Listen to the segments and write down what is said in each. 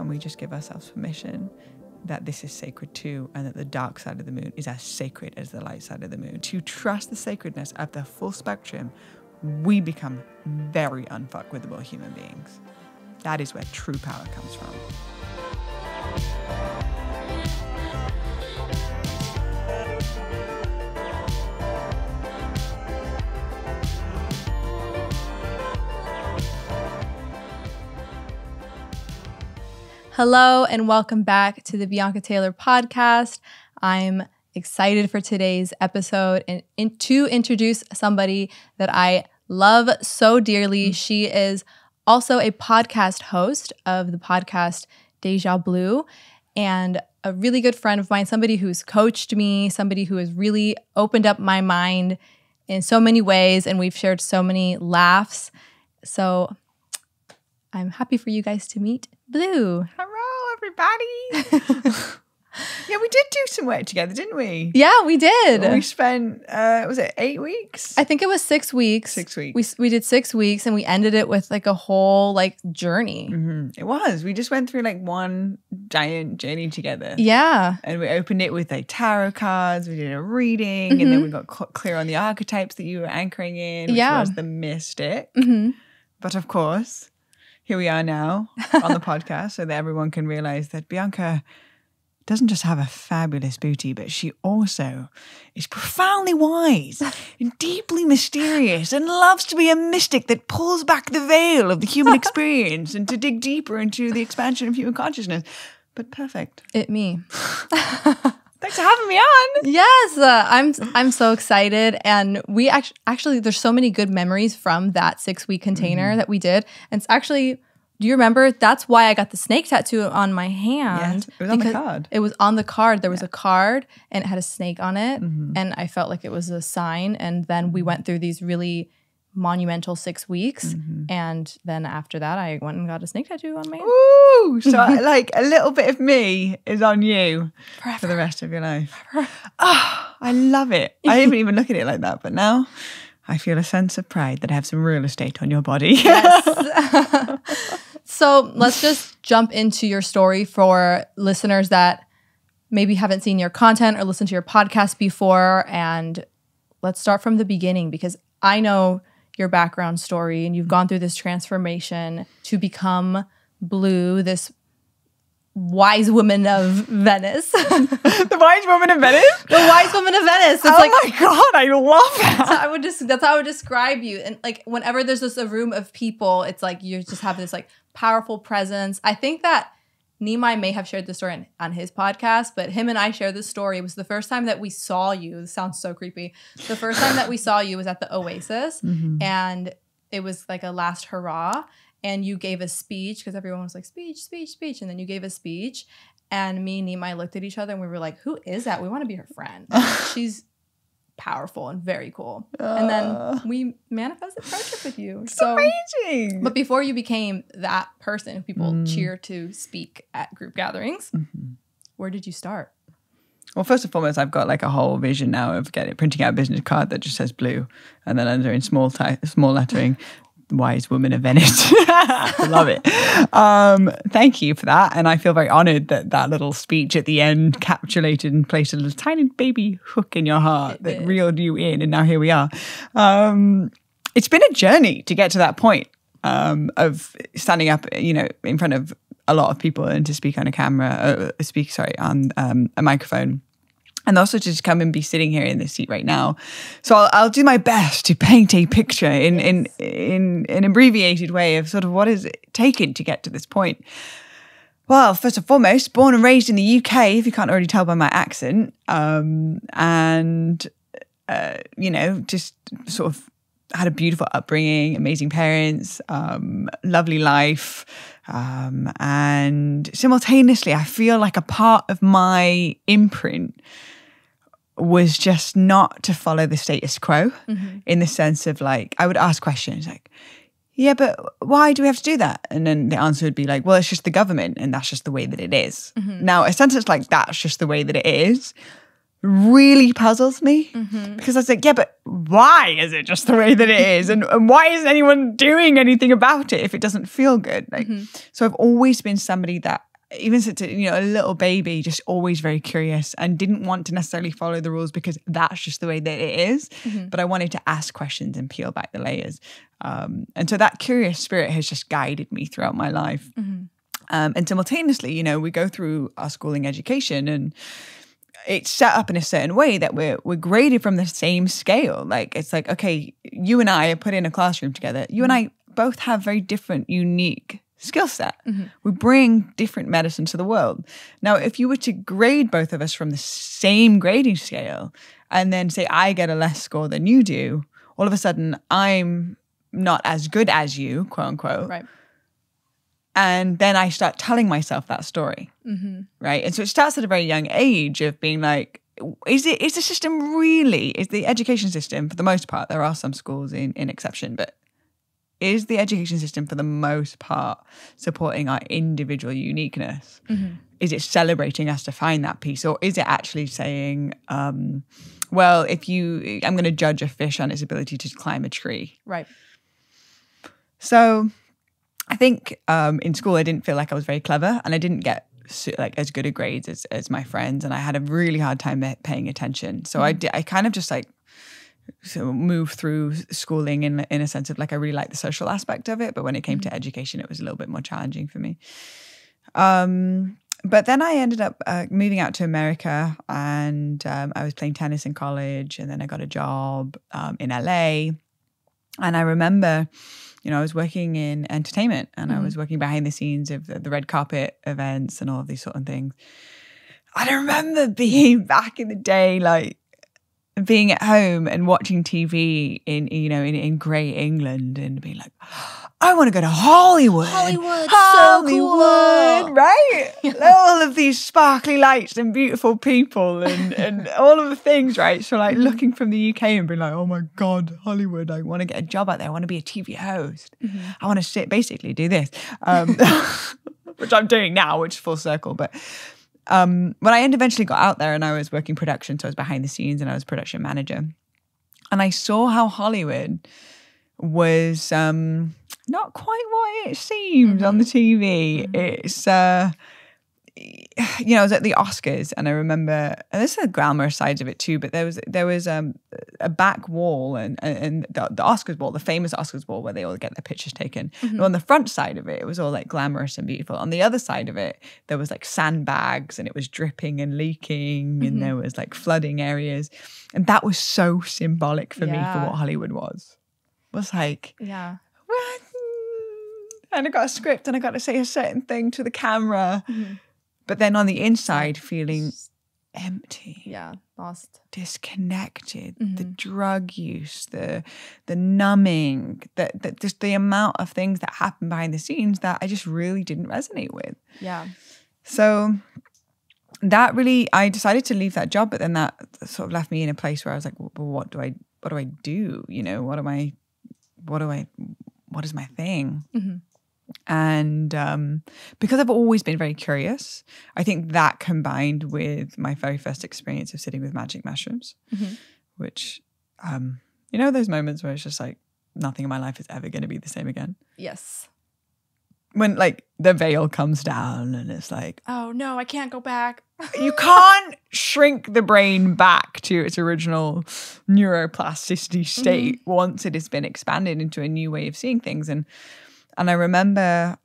can we just give ourselves permission that this is sacred too, and that the dark side of the moon is as sacred as the light side of the moon? To trust the sacredness of the full spectrum, we become very unfuckwithable human beings. That is where true power comes from. Hello and welcome back to the Bianca Taylor podcast. I'm excited for today's episode and to introduce somebody that I love so dearly. She is also a podcast host of the podcast Deja Blu and a really good friend of mine, somebody who's coached me, somebody who has really opened up my mind in so many ways, and we've shared so many laughs. So I'm happy for you guys to meet Blu. Hello, everybody. Yeah, we did do some work together, didn't we? Yeah, we did. We spent, was it 8 weeks? I think it was 6 weeks. 6 weeks. We did 6 weeks and we ended it with like a whole like journey. Mm-hmm. It was. We just went through like one giant journey together. Yeah. And we opened it with like tarot cards. We did a reading and then we got clear on the archetypes that you were anchoring in, which was the mystic. Mm-hmm. But of course, here we are now on the podcast so that everyone can realize that Bianca doesn't just have a fabulous booty, but she also is profoundly wise and deeply mysterious and loves to be a mystic that pulls back the veil of the human experience and to dig deeper into the expansion of human consciousness. But perfect. Me. Thanks for having me on. Yes, I'm so excited. And we actually, there's so many good memories from that 6-week container that we did. And it's actually, do you remember? That's why I got the snake tattoo on my hand. Yes, it was on the card. It was on the card. There was a card and it had a snake on it. And I felt like it was a sign. And then we went through these really monumental 6 weeks. And then after that, I went and got a snake tattoo on my hand. Ooh, so like a little bit of me is on you Forever. For the rest of your life. Oh, I love it. I didn't even look at it like that, but now I feel a sense of pride that I have some real estate on your body. Yes. So let's just jump into your story for listeners that maybe haven't seen your content or listened to your podcast before. And let's start from the beginning because I know your background story and you've gone through this transformation to become Blu, this wise woman of Venice. The wise woman of Venice? The wise woman of Venice. It's my God, I love that. That's how I would describe you. And like whenever there's just a room of people, it's like you just have this like powerful presence. I think that Nimai may have shared this story on his podcast, but him and I shared this story. It was the first time that we saw you. This sounds so creepy. The first time that we saw you was at the Oasis, and it was like a last hurrah. And you gave a speech because everyone was like, speech, speech, speech. And then you gave a speech. And me and Nimai looked at each other and we were like, who is that? We want to be her friend. She's powerful and very cool. And then we manifested friendship with you. It's amazing. But before you became that person who people cheer to speak at group gatherings, where did you start? Well, first and foremost, I've got like a whole vision now of printing out a business card that just says Blu. And then under in small lettering, wise woman of Venice. Love it. Thank you for that. And I feel very honored that that little speech at the end encapsulated and placed a little tiny baby hook in your heart that reeled you in. And now here we are. It's been a journey to get to that point of standing up, in front of a lot of people and to speak on a camera, on a microphone. And also to just come and be sitting here in this seat right now. So I'll do my best to paint a picture in an abbreviated way of sort of what is it taken to get to this point. Well, first and foremost, born and raised in the UK, if you can't already tell by my accent, just sort of had a beautiful upbringing, amazing parents, lovely life. And simultaneously, I feel like a part of my imprint was just not to follow the status quo in the sense of like, I would ask questions like, yeah, but why do we have to do that? And then the answer would be like, well, it's just the government and that's just the way that it is. Now, a sentence like that's just the way that it is really puzzles me because I was like, yeah, but why is it just the way that it is? And why isn't anyone doing anything about it if it doesn't feel good? Like, so I've always been somebody that even since, a little baby, just always very curious and didn't want to necessarily follow the rules because that's just the way that it is. But I wanted to ask questions and peel back the layers. And so that curious spirit has just guided me throughout my life. And simultaneously, we go through our schooling education and it's set up in a certain way that we're graded from the same scale. Like, it's like, okay, you and I are put in a classroom together. You and I both have very different, unique skill set. We bring different medicine to the world. Now, if you were to grade both of us from the same grading scale and then say I get a less score than you do, all of a sudden I'm not as good as you, quote unquote. Right. And then I start telling myself that story, right? And so it starts at a very young age of being like, is the education system, for the most part, there are some schools in exception, but is the education system for the most part supporting our individual uniqueness? Is it celebrating us to find that piece? Or is it actually saying, well, I'm going to judge a fish on its ability to climb a tree? Right. So I think in school I didn't feel like I was very clever and I didn't get as good at grades as my friends, and I had a really hard time paying attention. So I kind of just moved through schooling in a sense of like I really liked the social aspect of it, but when it came to education it was a little bit more challenging for me. But then I ended up moving out to America, and I was playing tennis in college, and then I got a job in LA. And I remember, I was working in entertainment, and I was working behind the scenes of the red carpet events and all of these sort of things. And I remember being back in the day, like being at home and watching TV in grey England and being like, I want to go to Hollywood. Hollywood, so cool. Right? Yeah. All of these sparkly lights and beautiful people and all of the things, right? So like looking from the UK and being like, oh my God, Hollywood, I want to get a job out there. I want to be a TV host. I want to basically do this, which I'm doing now, which is full circle. But when I eventually got out there and I was working production, so I was behind the scenes and I was production manager, and I saw how Hollywood was not quite what it seemed on the TV. It's I was at the Oscars, and I remember, and there's the glamorous sides of it too, but there was a back wall and the Oscars wall, the famous Oscars wall where they all get their pictures taken. And on the front side of it was all like glamorous and beautiful. On the other side of it, there was like sandbags and it was dripping and leaking and there was like flooding areas. And that was so symbolic for me for what Hollywood was. It was like, what? And I got a script and I got to say a certain thing to the camera. But then on the inside, feeling empty. Yeah, lost. Disconnected. The drug use, the numbing, just the amount of things that happen behind the scenes that I just really didn't resonate with. Yeah. So that really, I decided to leave that job, but then that sort of left me in a place where I was like, well, what do I do? What is my thing? And because I've always been very curious, I think that combined with my very first experience of sitting with magic mushrooms, which, those moments where it's just like nothing in my life is ever going to be the same again. Yes. When like the veil comes down and it's like, oh no, I can't go back. You can't shrink the brain back to its original neuroplasticity state once it has been expanded into a new way of seeing things. And I remember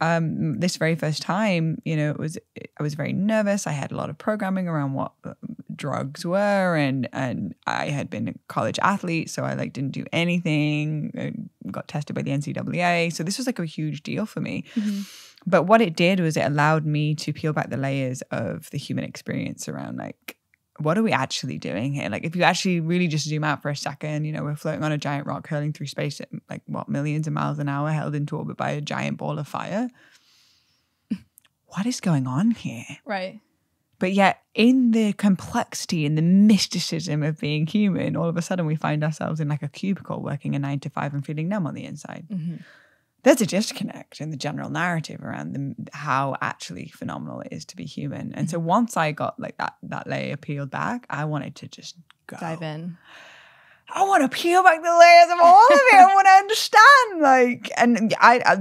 this very first time, I was very nervous. I had a lot of programming around what drugs were, and I had been a college athlete, so I didn't do anything. I got tested by the NCAA, so this was like a huge deal for me. But what it did was it allowed me to peel back the layers of the human experience around what are we actually doing here? Like if you actually really just zoom out for a second, we're floating on a giant rock hurling through space at millions of miles an hour, held into orbit by a giant ball of fire. What is going on here? Right. But yet in the complexity and the mysticism of being human, all of a sudden we find ourselves in like a cubicle working a 9 to 5 and feeling numb on the inside. There's a disconnect in the general narrative around how actually phenomenal it is to be human. And so once I got like that layer peeled back, I wanted to just go. Dive in. I want to peel back the layers of all of it. I want to understand. Like, and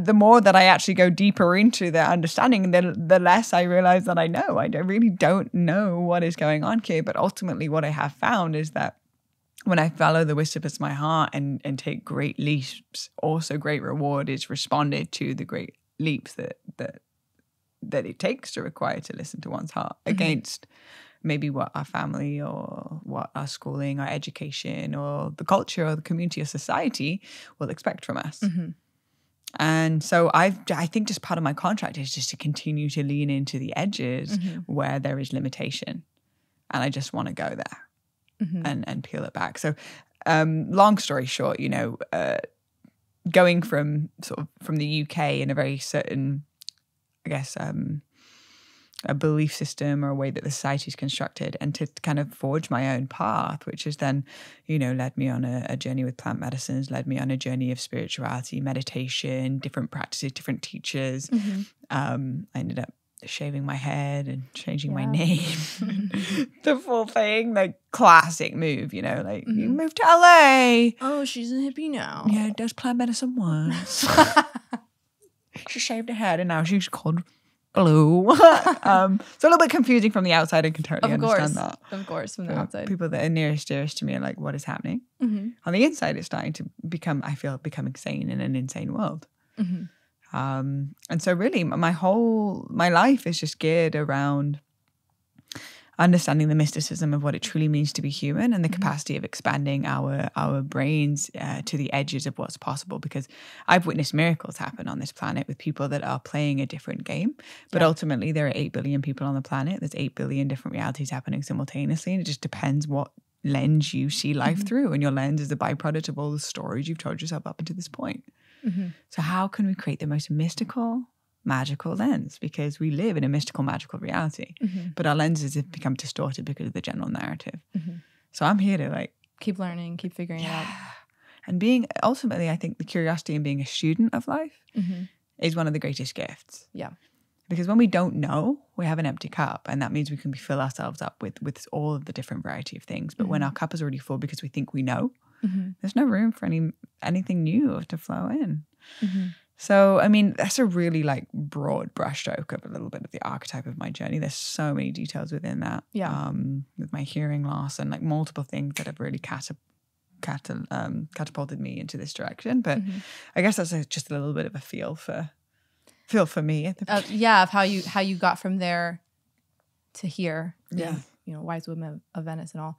the more that I actually go deeper into the understanding, the less I realize that I know. I really don't know what is going on here. But ultimately, what I have found is that when I follow the whispers of my heart and take great leaps, also great reward is responded to the great leaps that it takes to require to listen to one's heart against maybe what our family or what our schooling, our education, or the culture or the community or society will expect from us. And so I think just part of my contract is just to continue to lean into the edges where there is limitation. And I just want to go there and peel it back. So long story short, going from the UK in a very certain, I guess, a belief system or a way that the society is constructed, and to kind of forge my own path, which has then, led me on a journey with plant medicines, led me on a journey of spirituality, meditation, different practices, different teachers. I ended up shaving my head and changing my name. The full thing, like classic move, you moved to LA. Oh, she's a hippie now. Yeah, does plant medicine once. She shaved her head and now she's called Blue. So a little bit confusing from the outside. I can totally understand that. Of course, from the outside. People that are nearest, dearest to me are like, what is happening? On the inside, it's starting to become sane in an insane world. And so really my life is just geared around understanding the mysticism of what it truly means to be human and the capacity of expanding our brains to the edges of what's possible, because I've witnessed miracles happen on this planet with people that are playing a different game. But ultimately, there are 8 billion people on the planet. There's 8 billion different realities happening simultaneously. And it just depends what lens you see life through. And your lens is a byproduct of all the stories you've told yourself up until this point. So how can we create the most mystical, magical lens? Because we live in a mystical, magical reality, but our lenses have become distorted because of the general narrative. So I'm here to keep learning, keep figuring it out. And ultimately, I think the curiosity and being a student of life is one of the greatest gifts. Yeah. Because when we don't know, we have an empty cup, and that means we can fill ourselves up with all of the different variety of things. But when our cup is already full because we think we know, there's no room for anything new to flow in. So, I mean, that's a really broad brushstroke of a little bit of the archetype of my journey. There's so many details within that. Yeah. With my hearing loss and multiple things that have really catapulted me into this direction. But I guess that's just a little bit of a feel for me. Of how you got from there to here. Yeah. Wise women of Venice and all.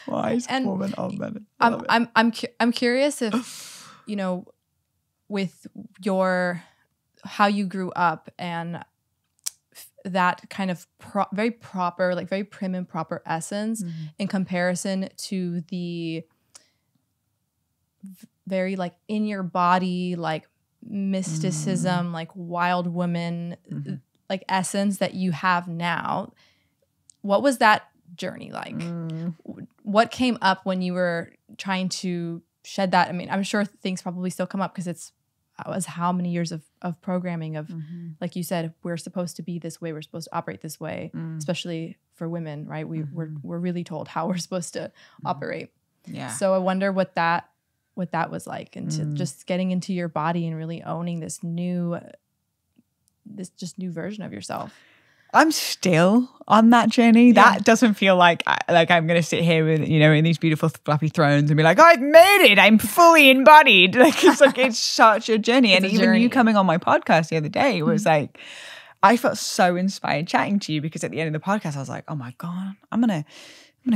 Wise woman of Venice. I'm curious if with how you grew up and that kind of very proper, very prim and proper essence in comparison to the very in your body mysticism, wild woman essence that you have now. What was that journey like? What came up when you were trying to shed that? I mean, I'm sure things probably still come up because it was how many years of programming of, like you said, we're supposed to be this way, we're supposed to operate this way, especially for women, right? We're really told how we're supposed to operate. Yeah. So I wonder what that was like, and to just getting into your body and really owning this new version of yourself. I'm still on that journey. Yeah. That doesn't feel like I'm going to sit here with, in these beautiful fluffy thrones and be like, I've made it. I'm fully embodied. It's such a journey. And even you coming on my podcast the other day was I felt so inspired chatting to you, because at the end of the podcast, I was like, oh my God, I'm going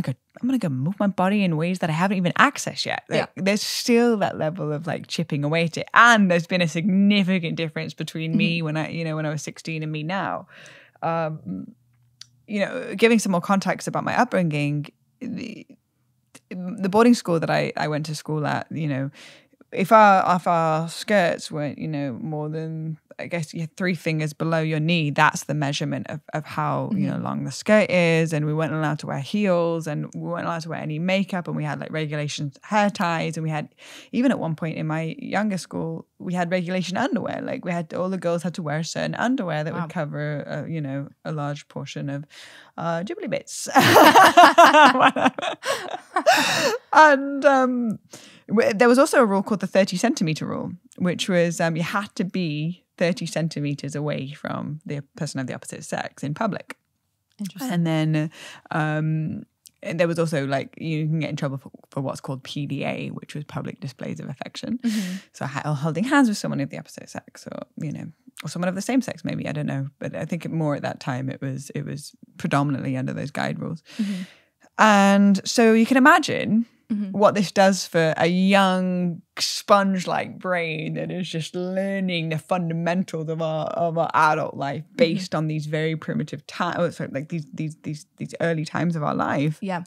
to go move my body in ways that I haven't even accessed yet. There's still that level of chipping away at it. And there's been a significant difference between me when I was 16 and me now. Giving some more context about my upbringing, the boarding school that I went to school at, if our skirts weren't, more than I guess you had 3 fingers below your knee. That's the measurement of how, you know, long the skirt is. And we weren't allowed to wear heels, and we weren't allowed to wear any makeup. And we had like regulations, hair ties. And we had, even at one point in my younger school, we had regulation underwear. Like all the girls had to wear certain underwear that would cover, you know, a large portion of Jubilee bits. And there was also a rule called the 30 centimeter rule, which was you had to be 30 centimeters away from the person of the opposite sex in public. Interesting. And then there was also like, you can get in trouble for what's called PDA, which was public displays of affection. So holding hands with someone of the opposite sex, or, you know, or someone of the same sex, maybe, I don't know. But I think more at that time it was predominantly under those guide rules. And so you can imagine what this does for a young sponge-like brain that is just learning the fundamentals of our adult life based on these very primitive times, like these early times of our life. Yeah.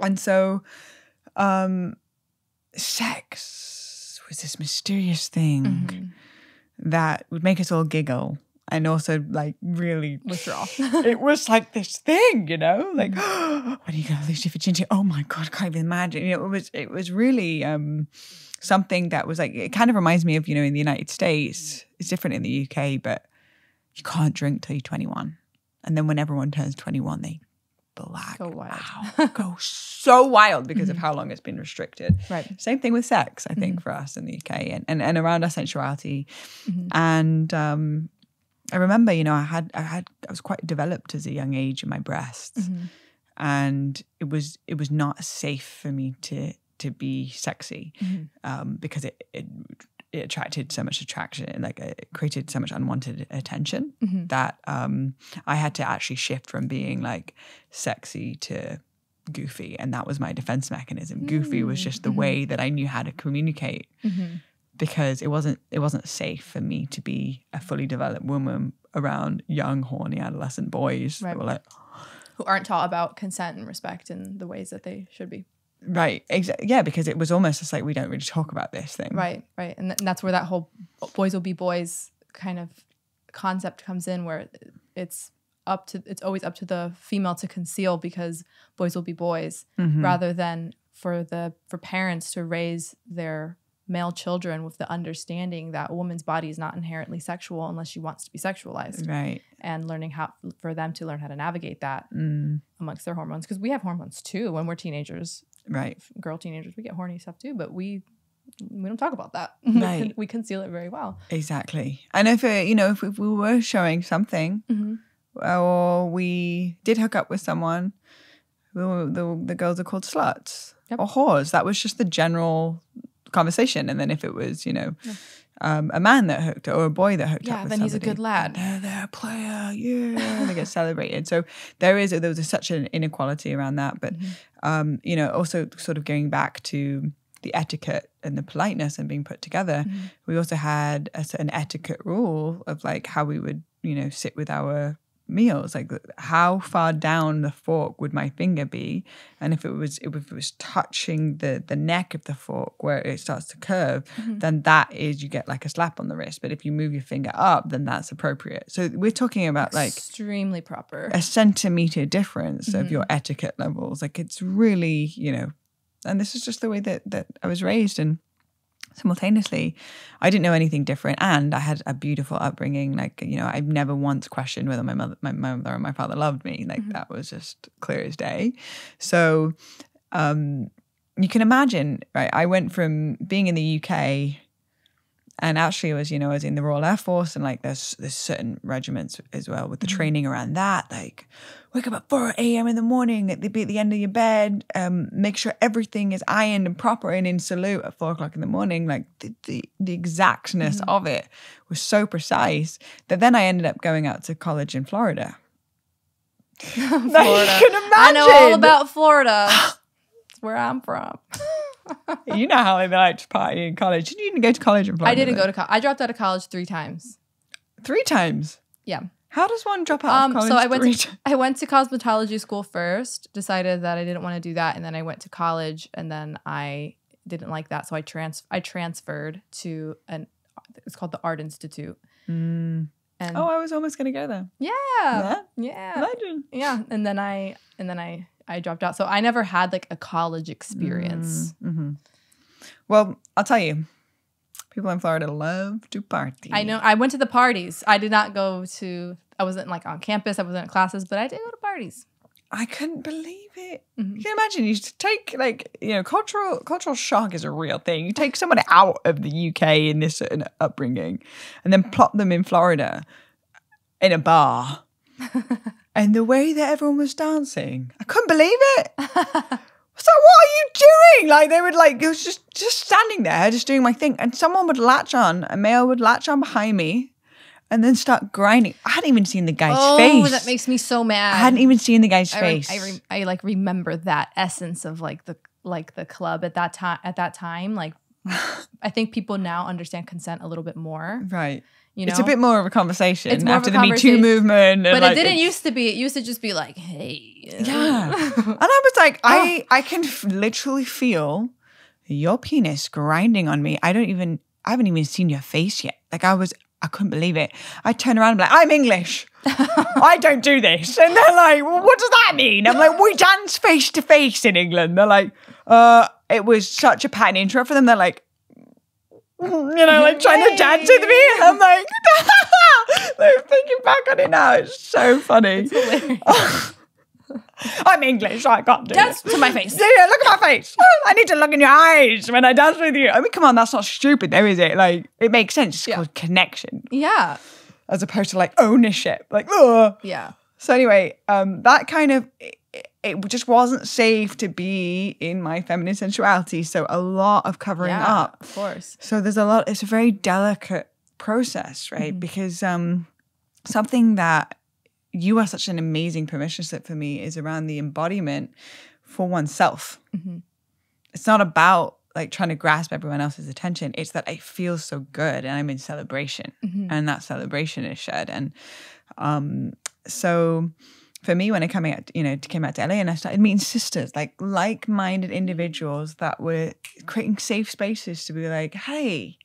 And so sex was this mysterious thing that would make us all giggle. And also, like, really withdraw. It was like this thing, you know, like, when you go lose your virginity, oh my God, I can't even imagine. You know, it was really something that was like, it kind of reminds me of, you know, in the United States, it's different in the UK, but you can't drink till you're 21. And then when everyone turns 21, they go wild. Go so wild because of how long it's been restricted. Right. Same thing with sex, I think, for us in the UK and around our sensuality. And I remember, you know, I was quite developed as a young age in my breasts, and it was not safe for me to be sexy because it attracted so much attraction, like it created so much unwanted attention that I had to actually shift from being like sexy to goofy, and that was my defense mechanism. Goofy was just the way that I knew how to communicate. Because it wasn't safe for me to be a fully developed woman around young, horny adolescent boys that were like, who aren't taught about consent and respect in the ways that they should be. Right. Yeah, because it was almost just like, we don't really talk about this thing. Right. And that's where that whole boys will be boys kind of concept comes in, where it's always up to the female to conceal, because boys will be boys, rather than for parents to raise their male children with the understanding that a woman's body is not inherently sexual unless she wants to be sexualized. Right. And learning for them to learn how to navigate that amongst their hormones. Because we have hormones too when we're teenagers. Right. Girl teenagers, we get horny stuff too, but we don't talk about that. Right. We conceal it very well. Exactly. And if we were showing something or we did hook up with someone, the girls are called sluts or whores. That was just the general conversation. And then if it was, you know, a man that hooked or a boy that hooked up with then somebody, he's a good lad. They're a player, and they get celebrated. So there was such an inequality around that. But you know, also sort of going back to the etiquette and the politeness and being put together, we also had an etiquette rule of like how we would, you know, sit with our meals, like how far down the fork would my finger be, and if it was touching the neck of the fork where it starts to curve, then that is, you get like a slap on the wrist. But if you move your finger up, then that's appropriate. So we're talking about like extremely proper, a centimeter difference of your etiquette levels. Like it's really, you know, and this is just the way that I was raised. And simultaneously, I didn't know anything different, and I had a beautiful upbringing. Like, you know, I've never once questioned whether my mother or my father loved me. Like that was just clear as day. So you can imagine, right? I went from being in the UK, and actually I was in the Royal Airforce, and like there's certain regiments as well with the training around that. Like, wake up at 4 a.m. in the morning, be at the end of your bed, make sure everything is ironed and proper, and in salute at 4 o'clock in the morning. Like the exactness of it was so precise that then I ended up going out to college in Florida. Florida. You can imagine. I know all about Florida. It's where I'm from. You know how they like to party in college. You didn't go to college in Florida. I didn't go to college. I dropped out of college 3 times. 3 times? Yeah. How does one drop out of college? So I went to cosmetology school first, decided that I didn't want to do that, and then I went to college, and then I didn't like that, so I transferred to it's called the Art Institute, And I was almost going to go there. Yeah. Imagine. Yeah. And then I dropped out. So I never had like a college experience. Well, I'll tell you, people in Florida love to party. I know. I went to the parties. I did not go to, I wasn't like on campus. I wasn't in classes, but I did go to parties. I couldn't believe it. You can imagine, you take like, cultural shock is a real thing. You take someone out of the UK in this certain upbringing and then plop them in Florida in a bar. And the way that everyone was dancing, I couldn't believe it. I was like, what are you doing? Like they would it was just standing there, just doing my thing. And someone would a male would latch on behind me. And then start grinding. I hadn't even seen the guy's face. Oh, that makes me so mad. I hadn't even seen the guy's face. I like remember that essence of like the club at that time. Like, I think people now understand consent a little bit more. Right. You know? It's a bit more of a conversation it's more after of a the Me Too movement. But it didn't used to be. It used to just be like, hey. Yeah. And I was like, I can literally feel your penis grinding on me. I haven't even seen your face yet. Like I couldn't believe it. I turned around and be like, I'm English. I don't do this. And they're like, well, what does that mean? I'm like, we dance face to face in England. They're like, it was such a pattern intro for them. They're like, trying to dance with me. I'm like, they're thinking back on it now. It's so funny. It's hilarious. I'm English. I can't do dance it. to my face. Yeah, look at my face. I need to look in your eyes when I dance with you. I mean, come on, that's not stupid though, is it? Like, it makes sense. It's called connection. Yeah. As opposed to like ownership. Like, ugh. Yeah. So anyway, that kind of, it just wasn't safe to be in my feminine sensuality. So a lot of covering up. Of course. So it's a very delicate process, right? Because something that you are such an amazing permission slip for me is around the embodiment for oneself. It's not about like trying to grasp everyone else's attention. It's that I feel so good and I'm in celebration and that celebration is shared. And so for me, when I came out to LA and I started meeting sisters, like-minded individuals that were creating safe spaces to be like, hey,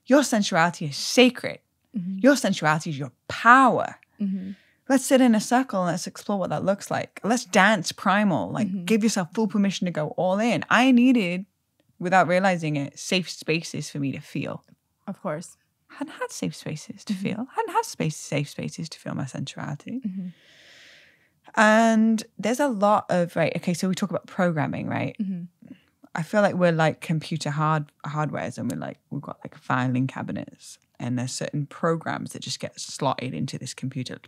your sensuality is sacred. Your sensuality is your power. Let's sit in a circle and let's explore what that looks like. Let's dance primal. Like, give yourself full permission to go all in. I needed, without realizing it, safe spaces for me to feel. Of course. I hadn't had safe spaces to feel. I hadn't had safe spaces to feel my sensuality. And there's a lot of, right, okay, so we talk about programming, right? I feel like we're like computer hardwares and we've got like filing cabinets and there's certain programs that just get slotted into this computer.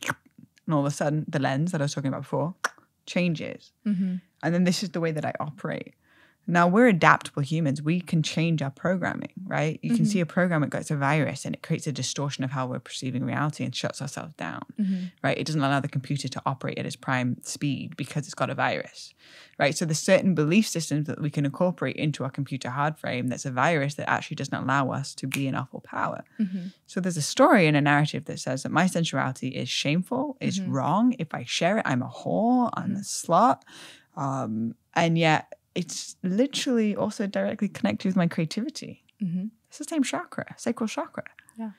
And all of a sudden, the lens that I was talking about before changes. And then this is the way that I operate. Now, we're adaptable humans. We can change our programming, right? You can see a program that gets a virus and it creates a distortion of how we're perceiving reality and shuts ourselves down, right? It doesn't allow the computer to operate at its prime speed because it's got a virus, right? So there's certain belief systems that we can incorporate into our computer hard frame that's a virus that actually doesn't allow us to be in our full power. So there's a story and a narrative that says that my sensuality is shameful, is wrong. If I share it, I'm a whore, I'm a slut. And yet, it's literally also directly connected with my creativity. It's the same chakra, sacral chakra. Yeah.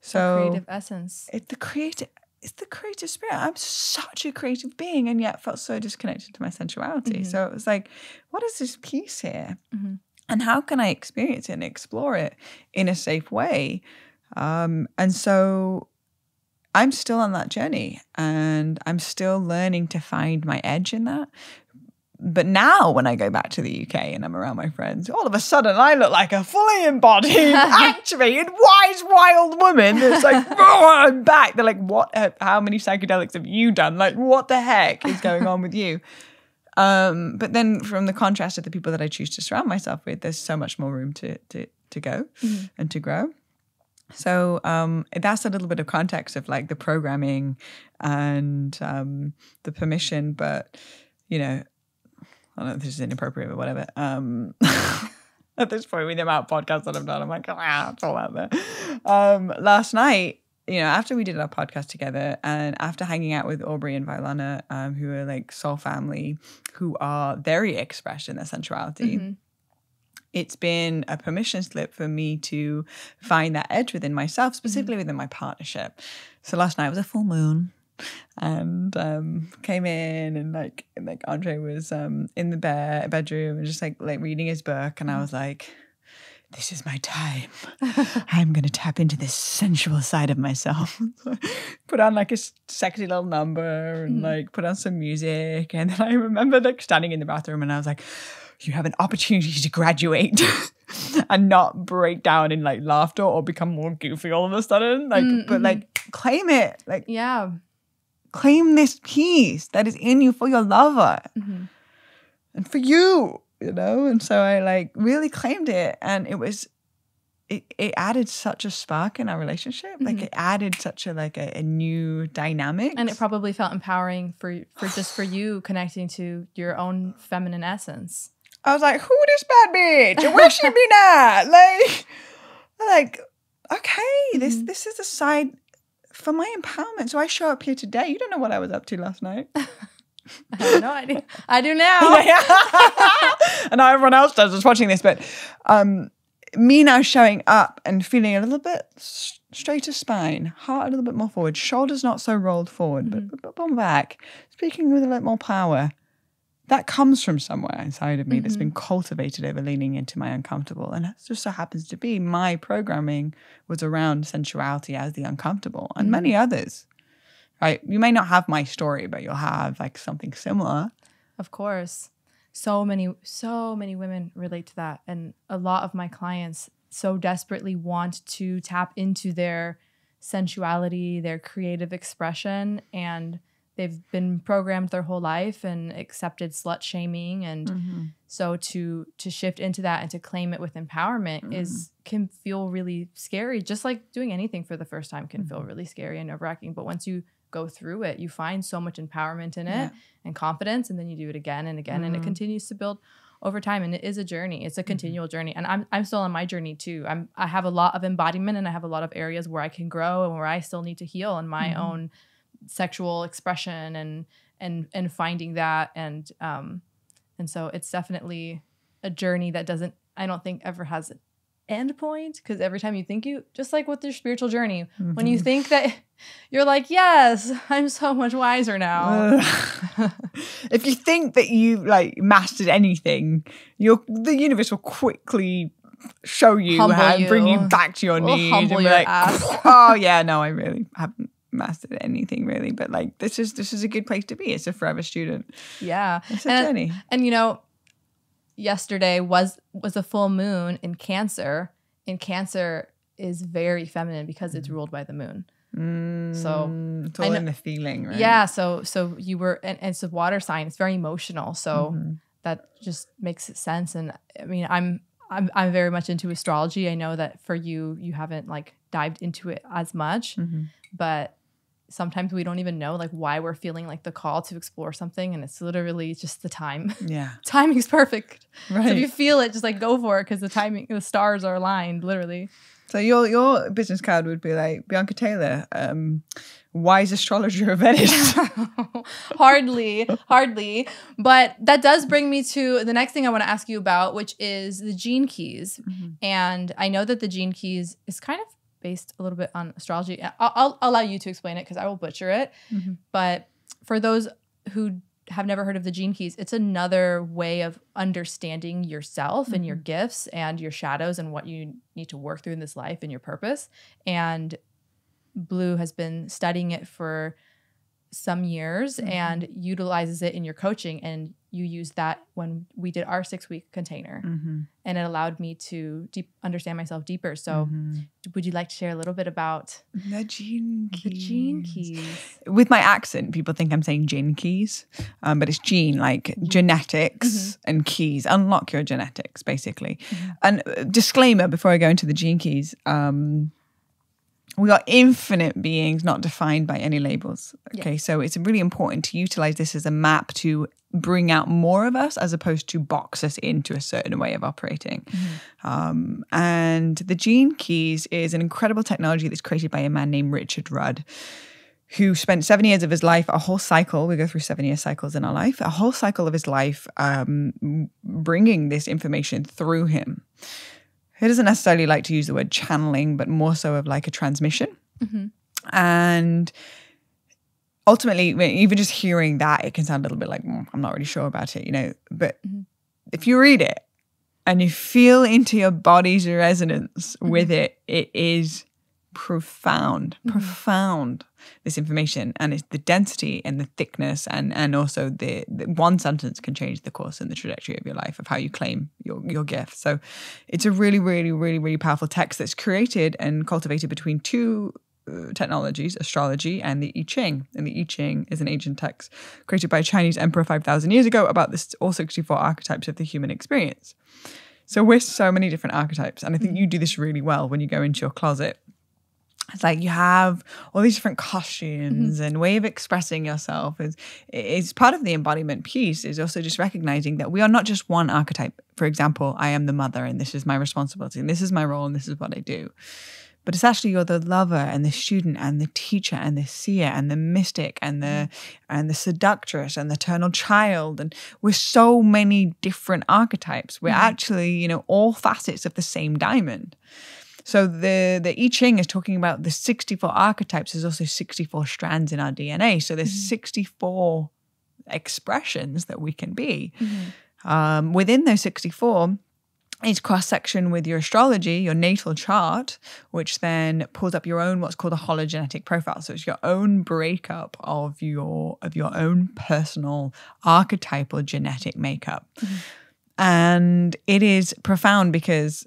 So the creative essence. It's the creative spirit. I'm such a creative being and yet felt so disconnected to my sensuality. So it was like, what is this piece here? And how can I experience it and explore it in a safe way? And so I'm still on that journey and I'm still learning to find my edge in that. But now when I go back to the UK and I'm around my friends, all of a sudden I look like a fully embodied, activated, wise, wild woman. It's like, oh, I'm back. They're like, what? How many psychedelics have you done? Like, what the heck is going on with you? But then from the contrast of the people that I choose to surround myself with, there's so much more room to go and to grow. So that's a little bit of context of like the programming and the permission, but I don't know if this is inappropriate or whatever. At this point, with the amount of podcasts that I've done, I'm like, it's all out there. Last night, after we did our podcast together and after hanging out with Aubrey and Vailana, who are like soul family, who are very expressed in their sensuality, it's been a permission slip for me to find that edge within myself, specifically within my partnership. So last night was a full moon, and came in, and like Andre was in the bedroom and just like reading his book, and I was like, this is my time. I'm going to tap into this sensual side of myself. Put on like a sexy little number and like put on some music. And then I remember like standing in the bathroom and I was like, you have an opportunity to graduate and not break down in like laughter or become more goofy all of a sudden. Like, but like claim it. Like, yeah. Claim this peace that is in you for your lover and for you. You know, and so I like really claimed it, and it added such a spark in our relationship. Like it added such a new dynamic, and it probably felt empowering for you connecting to your own feminine essence. I was like, who this bad bitch? And where she been at? Like okay, this is a side for my empowerment. So I show up here today. You don't know what I was up to last night. I have no idea. I do now. And now everyone else does that's watching this. But me now showing up and feeling a little bit straighter spine, heart a little bit more forward, shoulders not so rolled forward, but bum back, speaking with a little more power. That comes from somewhere inside of me that's been cultivated over leaning into my uncomfortable. And it just so happens to be my programming was around sensuality as the uncomfortable and many others. Right? You may not have my story, but you'll have like something similar. Of course. So many women relate to that. And a lot of my clients so desperately want to tap into their sensuality, their creative expression, and they've been programmed their whole life and accepted slut shaming. And so to shift into that and to claim it with empowerment can feel really scary. Just like doing anything for the first time can feel really scary and nerve-wracking. But once you go through it, you find so much empowerment in it and confidence, and then you do it again and again, and it continues to build over time. And it is a journey. It's a continual journey. And I'm still on my journey too. I have a lot of embodiment, and I have a lot of areas where I can grow and where I still need to heal in my own sexual expression and finding that. And so it's definitely a journey that I don't think ever has an end point, because every time you think just like with your spiritual journey, when you think that you're like, yes, I'm so much wiser now. If you think that you like mastered anything, the universe will quickly show you and bring you back to your knees and be like, oh yeah, no, I really haven't mastered anything really, but like this is a good place to be. It's a forever student. Yeah, it's a journey. And you know, yesterday was a full moon in Cancer, and Cancer is very feminine because it's ruled by the moon. So it's all in the feeling, right? Yeah. So you were, and it's a water sign. It's very emotional. So that just makes sense. And I mean, I'm very much into astrology. I know that for you haven't like dived into it as much, but sometimes we don't even know like why we're feeling like the call to explore something, and it's literally just the time. Yeah. Timing's perfect. Right. So if you feel it, just like go for it, because the stars are aligned, literally. So your business card would be like Bianca Taylor, wise astrologer of Venice. Hardly. But that does bring me to the next thing I want to ask you about, which is the gene keys. And I know that the gene keys is kind of based a little bit on astrology. I'll allow you to explain it because I will butcher it. But for those who have never heard of the gene keys, it's another way of understanding yourself and your gifts and your shadows and what you need to work through in this life and your purpose. And Blu has been studying it for some years and utilizes it in your coaching. And you used that when we did our 6-week container. And it allowed me to understand myself deeper. So would you like to share a little bit about the gene keys? The gene keys. With my accent, people think I'm saying gene keys, but it's gene, like genetics and keys. Unlock your genetics, basically. And disclaimer before I go into the gene keys, we are infinite beings, not defined by any labels. Okay, so it's really important to utilize this as a map to bring out more of us as opposed to box us into a certain way of operating. And the gene keys is an incredible technology that's created by a man named Richard Rudd, who spent 7 years of his life, a whole cycle, we go through 7-year cycles in our life, a whole cycle of his life bringing this information through him. He doesn't necessarily like to use the word channeling, but more so of like a transmission. And ultimately, even just hearing that, it can sound a little bit like, I'm not really sure about it, you know. But if you read it and you feel into your body's resonance with it, it is profound, this information. And it's the density and the thickness and also the one sentence can change the course and the trajectory of your life, of how you claim your gift. So it's a really, really, really, really powerful text that's created and cultivated between two technologies, astrology and the I Ching. And the I Ching is an ancient text created by a Chinese emperor 5,000 years ago about this all 64 archetypes of the human experience. So we're so many different archetypes. And I think you do this really well when you go into your closet. It's like you have all these different costumes and way of expressing yourself. Is part of the embodiment piece is also just recognizing that we are not just one archetype. For example, I am the mother and this is my responsibility and this is my role and this is what I do. But it's actually you're the lover and the student and the teacher and the seer and the mystic and the seductress and the eternal child. And we're so many different archetypes. We're actually, you know, all facets of the same diamond. So the I Ching is talking about the 64 archetypes. There's also 64 strands in our DNA. So there's 64 expressions that we can be. Within those 64, it's cross-section with your astrology, your natal chart, which then pulls up your own what's called a hologenetic profile. So it's your own breakup of your own personal archetypal genetic makeup. And it is profound because,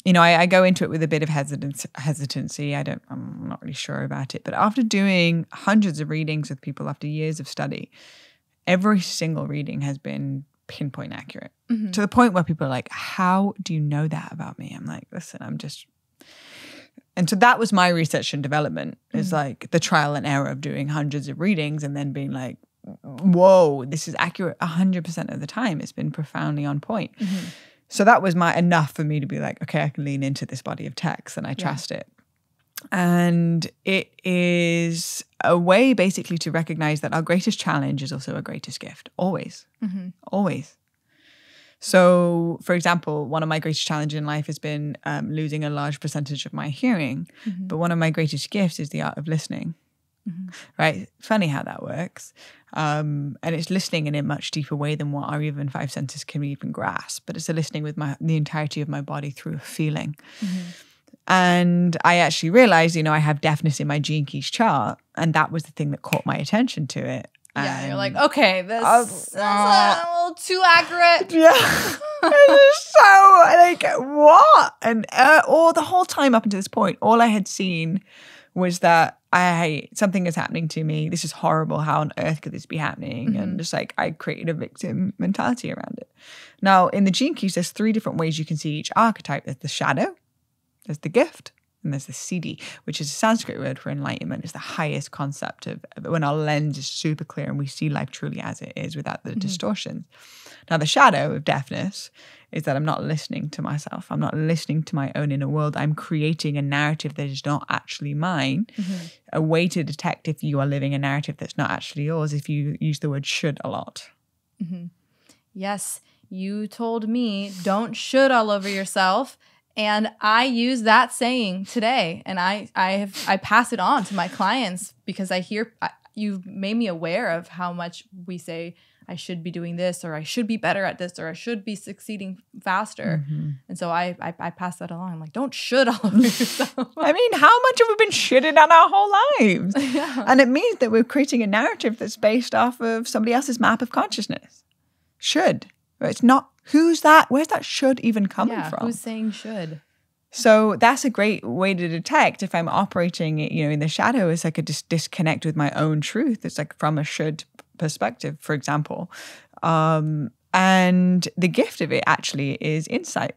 you know, I go into it with a bit of hesitancy. I'm not really sure about it. But after doing hundreds of readings with people after years of study, every single reading has been pinpoint accurate to the point where people are like, how do you know that about me? I'm like, listen, and so that was my research and development is like the trial and error of doing hundreds of readings and then being like, whoa, this is accurate 100% of the time. It's been profoundly on point. So that was enough for me to be like, okay, I can lean into this body of text and I trust it. And it is a way basically to recognize that our greatest challenge is also our greatest gift. Always. Always. So, for example, one of my greatest challenges in life has been losing a large percentage of my hearing. But one of my greatest gifts is the art of listening. Right? Funny how that works. And it's listening in a much deeper way than what our even 5 senses can even grasp. But it's a listening with the entirety of my body through a feeling. And I actually realized, you know, I have deafness in my Gene Keys chart. And that was the thing that caught my attention to it. Yeah, you're like, okay, that's a little too accurate. Yeah. It's so, like, what? And all the whole time up until this point, all I had seen was that something is happening to me. This is horrible. How on earth could this be happening? And just like, I created a victim mentality around it. Now, in the Gene Keys, there's 3 different ways you can see each archetype. There's the shadow, there's the gift, and there's the Siddhi, which is a Sanskrit word for enlightenment. It's the highest concept of when our lens is super clear and we see life truly as it is without the distortions. Now, the shadow of deafness is that I'm not listening to myself. I'm not listening to my own inner world. I'm creating a narrative that is not actually mine. A way to detect if you are living a narrative that's not actually yours if you use the word should a lot. Yes, you told me don't should all over yourself. And I use that saying today, and I pass it on to my clients because I hear you've made me aware of how much we say I should be doing this, or I should be better at this, or I should be succeeding faster. And so I pass that along. I'm like, don't should all over yourself. I mean, how much have we been shitting on our whole lives? And it means that we're creating a narrative that's based off of somebody else's map of consciousness. Should. It's not. Who's that? Where's that should even coming from? Who's saying should? So that's a great way to detect if I'm operating, you know, in the shadow. It's like a disconnect with my own truth. It's like from a should perspective, for example. And the gift of it actually is insight.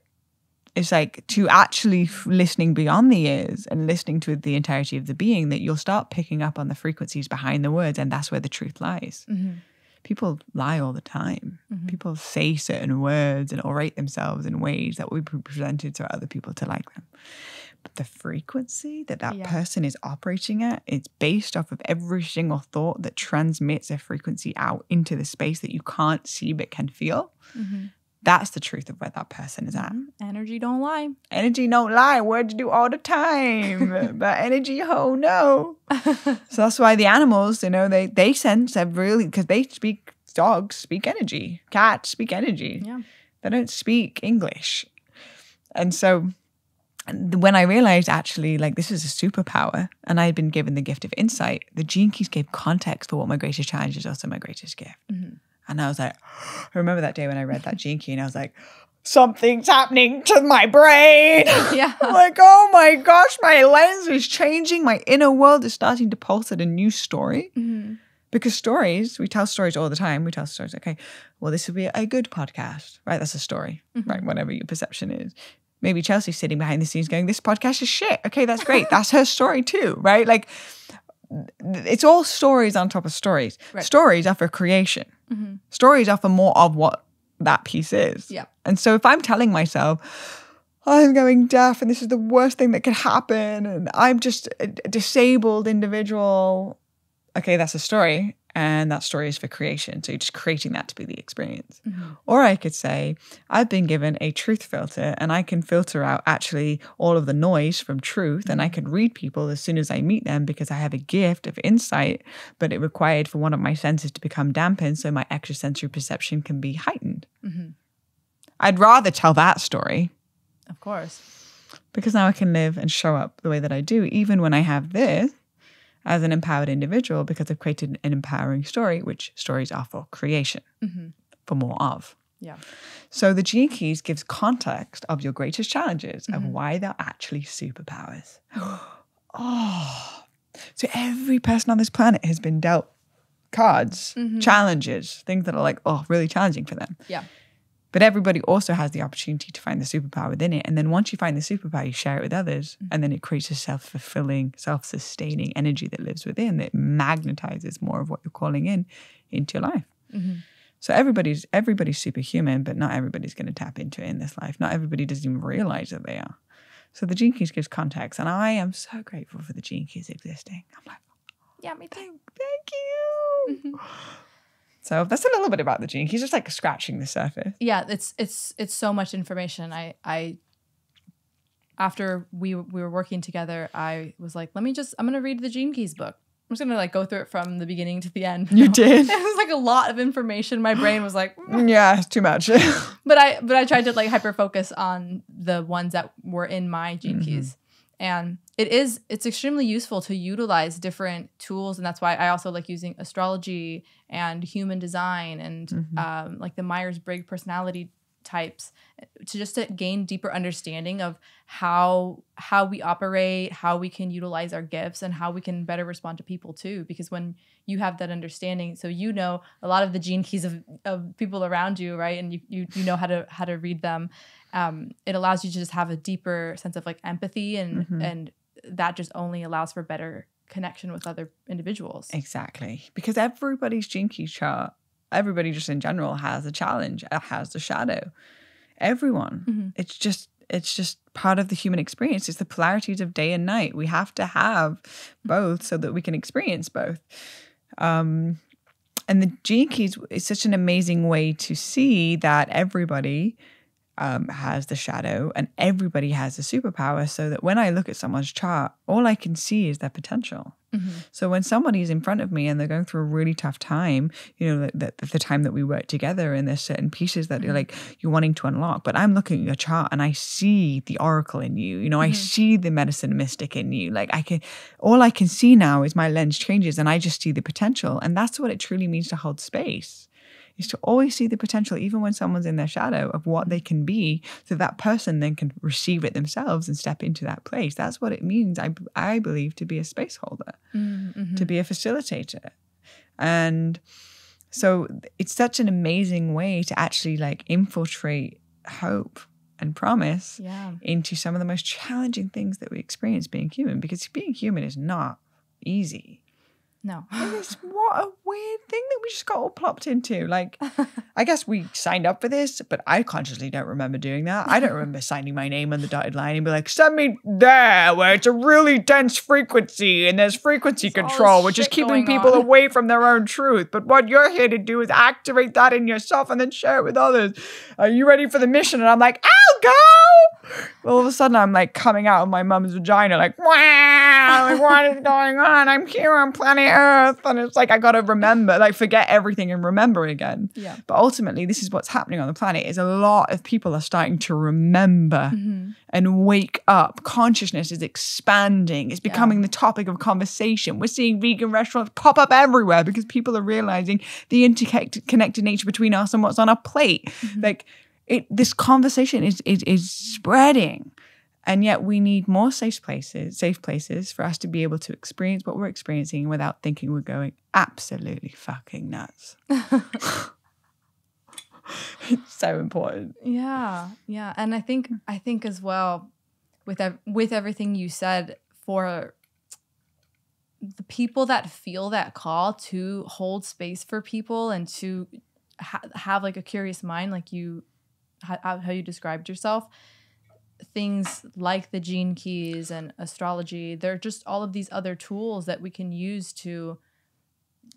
It's like to actually listening beyond the ears and listening to the entirety of the being, that you'll start picking up on the frequencies behind the words, and that's where the truth lies. People lie all the time. People say certain words and orate themselves in ways that will be presented to other people to like them. the frequency that person is operating at, it's based off of every single thought that transmits a frequency out into the space that you can't see but can feel. That's the truth of where that person is at. Energy don't lie. Energy don't lie. Words do all the time. But energy, oh no. So that's why the animals, you know, they sense really, because dogs speak energy. Cats speak energy. Yeah. They don't speak English. And so when I realized actually, like, this is a superpower and I had been given the gift of insight, the Gene Keys gave context for what my greatest challenge is also my greatest gift. And I was like, I remember that day when I read that Gene Key and I was like, something's happening to my brain. Yeah. I'm like, oh my gosh, my lens is changing. My inner world is starting to pulse at a new story. Because stories, we tell stories all the time. We tell stories, okay, well, this would be a good podcast, right? That's a story, right? Whatever your perception is. Maybe Chelsea's sitting behind the scenes going, this podcast is shit. Okay, that's great. That's her story too, right? Like, it's all stories on top of stories. Right. Stories are for creation. Stories are for more of what that piece is. Yeah. And so if I'm telling myself, I'm going deaf and this is the worst thing that could happen and I'm just a disabled individual, okay, that's a story. And that story is for creation. So you're just creating that to be the experience. Or I could say, I've been given a truth filter and I can filter out actually all of the noise from truth. And I can read people as soon as I meet them because I have a gift of insight, but it required for one of my senses to become dampened so my extrasensory perception can be heightened. I'd rather tell that story. Of course. Because now I can live and show up the way that I do, even when I have this, as an empowered individual, because I've created an empowering story, which stories are for creation, for more of. Yeah. So the Gene Keys gives context of your greatest challenges of why they're actually superpowers. So every person on this planet has been dealt cards, challenges, things that are like, really challenging for them. Yeah. But everybody also has the opportunity to find the superpower within it. And then once you find the superpower, you share it with others. And then it creates a self-fulfilling, self-sustaining energy that lives within that magnetizes more of what you're calling into your life. So everybody's superhuman, but not everybody's going to tap into it in this life. Not everybody doesn't even realize that they are. So the Gene Keys gives context. And I am so grateful for the Gene Keys existing. I'm like, yeah, me too. Thank you. So that's a little bit about the Gene Keys, just like scratching the surface. Yeah, it's so much information. I after we were working together, I was like, I'm gonna read the Gene Keys book. I'm just gonna like go through it from the beginning to the end. You did. It was like a lot of information. My brain was like, yeah, it's too much. but I tried to like hyper focus on the ones that were in my Gene Keys. And it's extremely useful to utilize different tools. And that's why I also like using astrology and human design and like the Myers-Briggs personality types to gain deeper understanding of how we operate, how we can utilize our gifts, and how we can better respond to people too. Because when you have that understanding, so you know a lot of the Gene Keys of people around you, right? And you know how to read them. It allows you to just have a deeper sense of like empathy and that just only allows for better connection with other individuals. Exactly. Because everybody's Gene Key chart, everybody just in general has a challenge, has the shadow. Everyone. It's just part of the human experience. It's the polarities of day and night. We have to have both so that we can experience both. And the Gene Keys is such an amazing way to see that everybody has the shadow and everybody has a superpower, so that when I look at someone's chart, all I can see is their potential. So when somebody's in front of me and they're going through a really tough time, you know, the time that we work together and there's certain pieces that you're wanting to unlock, but I'm looking at your chart and I see the oracle in you, you know, I see the medicine mystic in you. Like all I can see now is my lens changes and I just see the potential. And that's what it truly means to hold space. Is to always see the potential, even when someone's in their shadow, of what they can be, so that person then can receive it themselves and step into that place. That's what it means, I believe, to be a space holder, to be a facilitator. And so it's such an amazing way to actually like infiltrate hope and promise into some of the most challenging things that we experience being human, because being human is not easy. No. What a weird thing that we just got all plopped into. Like, I guess we signed up for this, but I consciously don't remember doing that. I don't remember signing my name on the dotted line and be like, send me there where it's a really dense frequency and there's frequency control, which is keeping people away from their own truth. But what you're here to do is activate that in yourself and then share it with others. Are you ready for the mission? And I'm like, I'll go. All of a sudden, I'm like coming out of my mum's vagina, like, wow, like, what is going on? I'm here on planet Earth. And it's like, I got to remember, like, forget everything and remember again. Yeah. But ultimately, this is what's happening on the planet is a lot of people are starting to remember and wake up. Consciousness is expanding. It's becoming the topic of conversation. We're seeing vegan restaurants pop up everywhere because people are realizing the interconnected nature between us and what's on our plate. Like, this conversation is spreading. And yet we need more safe places for us to be able to experience what we're experiencing without thinking we're going absolutely fucking nuts. It's so important. Yeah. Yeah. And I think as well with everything you said, for the people that feel that call to hold space for people and to have like a curious mind, like how you described yourself, things like the gene keys and astrology, they're just all of these other tools that we can use to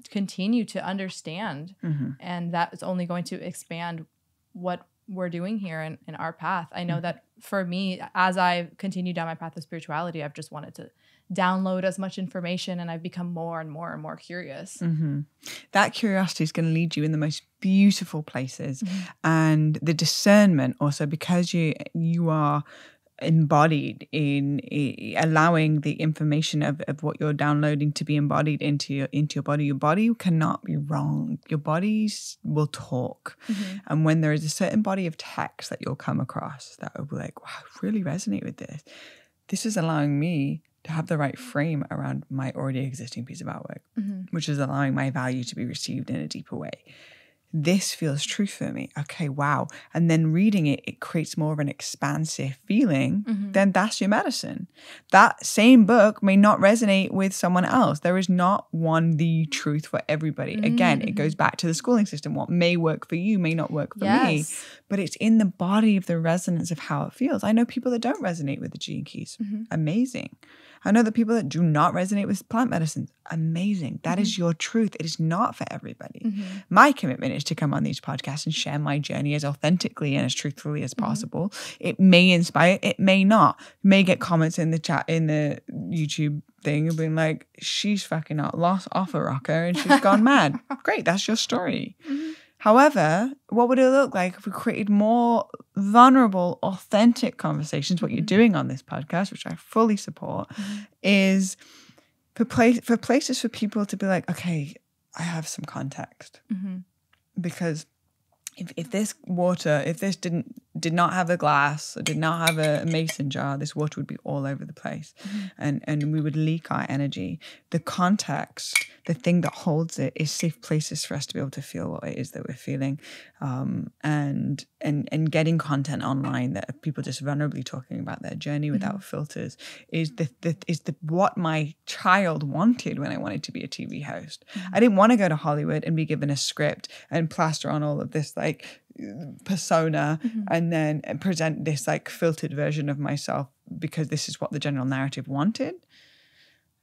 continue to understand. And that is only going to expand what we're doing here in our path. I know that for me, as I continue down my path of spirituality, I've just wanted to download as much information, and I've become more and more and more curious. That curiosity is going to lead you in the most beautiful places. And the discernment also, because you are embodied in allowing the information of what you're downloading to be embodied into your body. Your body cannot be wrong. Your bodies will talk. And when there is a certain body of text that you'll come across that will be like, wow, I really resonate with this. This is allowing me to have the right frame around my already existing piece of artwork, which is allowing my value to be received in a deeper way. This feels true for me. Okay, wow. And then reading it creates more of an expansive feeling. Then that's your medicine. That same book may not resonate with someone else. There is not the truth for everybody. Again, it goes back to the schooling system. What may work for you may not work for me. But it's in the body of the resonance of how it feels. I know people that don't resonate with the gene keys. Amazing. I know that people that do not resonate with plant medicines, amazing. That is your truth. It is not for everybody. My commitment is to come on these podcasts and share my journey as authentically and as truthfully as possible. It may inspire, it may not. You may get comments in the chat, in the YouTube thing, being like, she's fucking not lost off a rocker and she's gone mad. Great, that's your story. However, what would it look like if we created more vulnerable, authentic conversations? What you're doing on this podcast, which I fully support, is for places for people to be like, okay, I have some context. Because if this water, if this did not have a glass or did not have a mason jar, this water would be all over the place, and we would leak our energy. The context, the thing that holds it, is safe places for us to be able to feel what it is that we're feeling, and getting content online that are people just vulnerably talking about their journey without filters is what my child wanted when I wanted to be a TV host. I didn't want to go to Hollywood and be given a script and plaster on all of this like persona and then present this like filtered version of myself because this is what the general narrative wanted.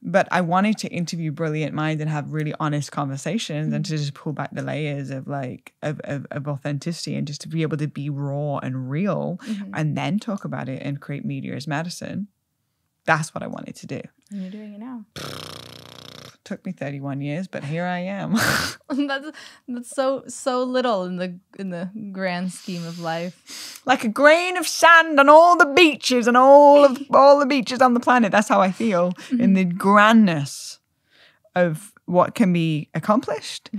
But I wanted to interview brilliant minds and have really honest conversations and to just pull back the layers of like of authenticity and just to be able to be raw and real and then talk about it and create media as medicine. That's what I wanted to do. And you're doing it now. Took me 31 years, but here I am. that's so little in the grand scheme of life. Like a grain of sand on all the beaches and all the beaches on the planet. That's how I feel in the grandness of what can be accomplished,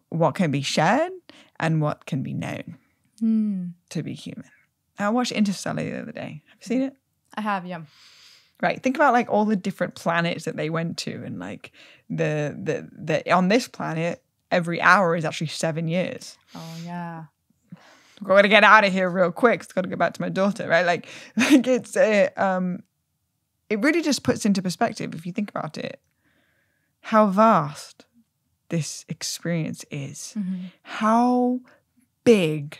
what can be shared, and what can be known to be human. I watched Interstellar the other day. Have you seen it? I have, yeah. Right. Think about like all the different planets that they went to, and like the on this planet, every hour is actually 7 years. Oh yeah. I've got to get out of here real quick. It's got to go back to my daughter, right? Like it's it really just puts into perspective if you think about it. how vast this experience is, how big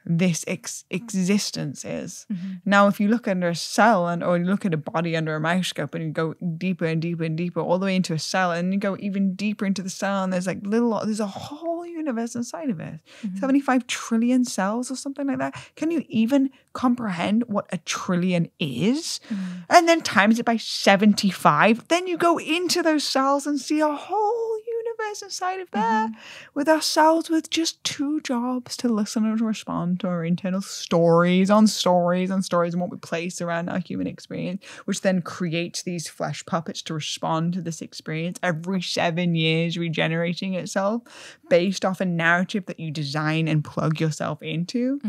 this existence is. Now, if you look under a cell or you look at a body under a microscope and you go deeper and deeper and deeper all the way into a cell, and you go even deeper into the cell, and there's a whole universe inside of it. 75 trillion cells or something like that. Can you even comprehend what a trillion is? And then times it by 75. Then you go into those cells and see a whole universe inside of there with ourselves with just 2 jobs: to listen and respond to our internal stories on stories on stories and what we place around our human experience, which then creates these flesh puppets to respond to this experience every 7 years, regenerating itself based off a narrative that you design and plug yourself into.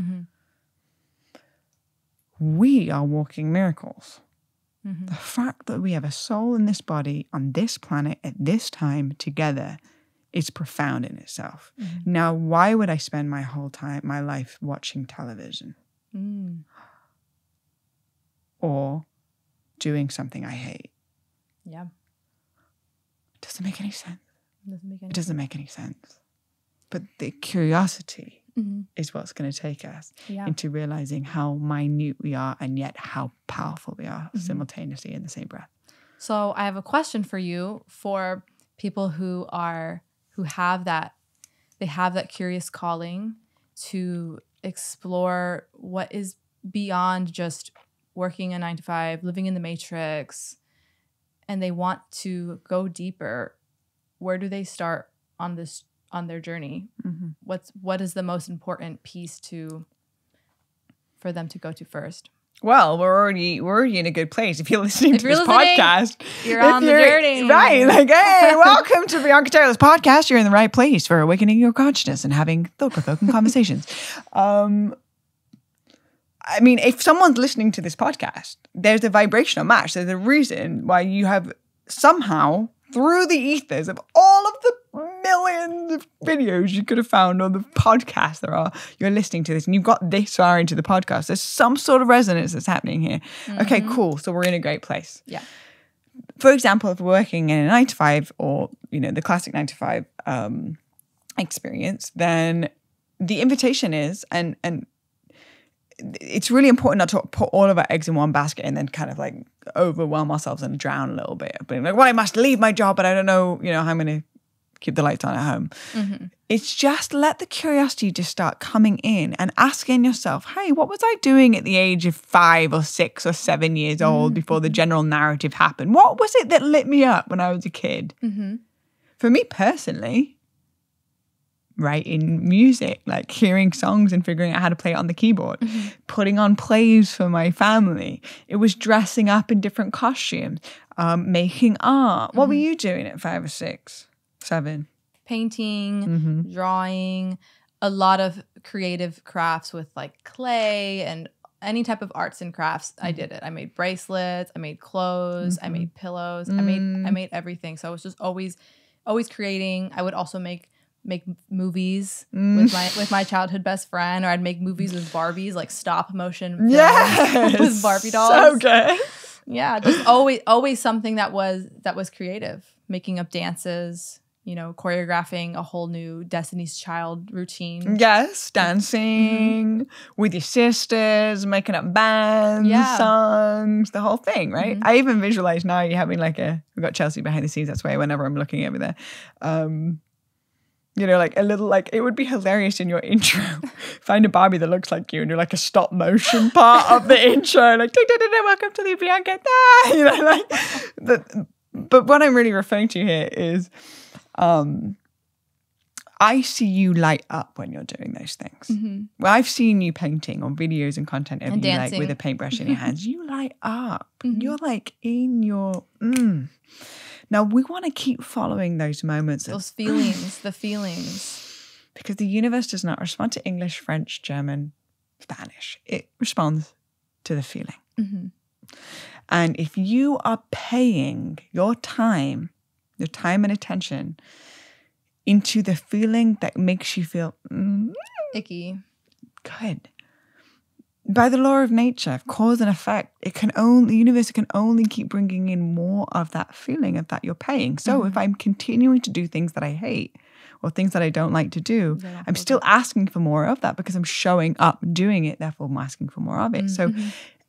We are walking miracles. The fact that we have a soul in this body on this planet at this time together is profound in itself. Now, why would I spend my life watching television? Or doing something I hate? Yeah. Doesn't make any sense. It doesn't make any sense. But the curiosity is what's going to take us into realizing how minute we are and yet how powerful we are simultaneously in the same breath. So I have a question for you, for people who have that curious calling to explore what is beyond just working a 9-to-5, living in the matrix, and they want to go deeper. Where do they start on their journey? What is the most important piece for them to go to first? Well, we're already in a good place. If you're listening to this podcast, you're on the journey. Right. Like, hey, welcome to Bianca Taylor's podcast. You're in the right place for awakening your consciousness and having thought-provoking conversations. I mean, if someone's listening to this podcast, there's a vibrational match. There's a reason why you have somehow, through the ethers of all of the millions of videos you could have found on the podcast you're listening to this, and you've got this far into the podcast. There's some sort of resonance that's happening here. Okay, cool. So we're in a great place. Yeah. For example, if we're working in a 9-to-5 or, the classic 9-to-5 experience, then the invitation is, and it's really important not to put all of our eggs in one basket and then kind of like overwhelm ourselves and drown a little bit. But like, well, I must leave my job, but I don't know, how I'm going to keep the lights on at home. It's just let the curiosity just start coming in and asking yourself, hey, what was I doing at the age of 5 or 6 or 7 years old before the general narrative happened? What was it that lit me up when I was a kid? For me personally, writing music, like hearing songs and figuring out how to play it on the keyboard, putting on plays for my family. It was dressing up in different costumes, making art. What were you doing at 5 or 6, 7? Painting, drawing, a lot of creative crafts with like clay and any type of arts and crafts. I did it. I made bracelets, I made clothes, I made pillows, I made everything. So I was just always creating. I would also make movies with my childhood best friend, or I'd make movies with Barbies, like stop motion films with Barbie dolls. So good. Yeah, just always something that was creative. Making up dances, choreographing a whole new Destiny's Child routine. Yes, dancing with your sisters, making up bands, songs, the whole thing, right? I even visualize now you having like we've got Chelsea behind the scenes. That's why whenever I'm looking over there, like a little, like it would be hilarious in your intro. Find a Barbie that looks like you and you're like a stop motion part of the intro, like welcome to the Bianca. But what I'm really referring to here is I see you light up when you're doing those things. Well, I've seen you painting on videos and content of you like with a paintbrush in your hands. You light up. You're like in your Now, we want to keep following those moments. Those feelings, the feelings. Because the universe does not respond to English, French, German, Spanish. It responds to the feeling. And if you are paying your time and attention into the feeling that makes you feel icky, good, by the law of nature, cause and effect, the universe can only keep bringing in more of that feeling of that you're paying. So if I'm continuing to do things that I hate or things that I don't like to do, I'm still asking for more of that because I'm showing up doing it. Therefore, I'm asking for more of it. So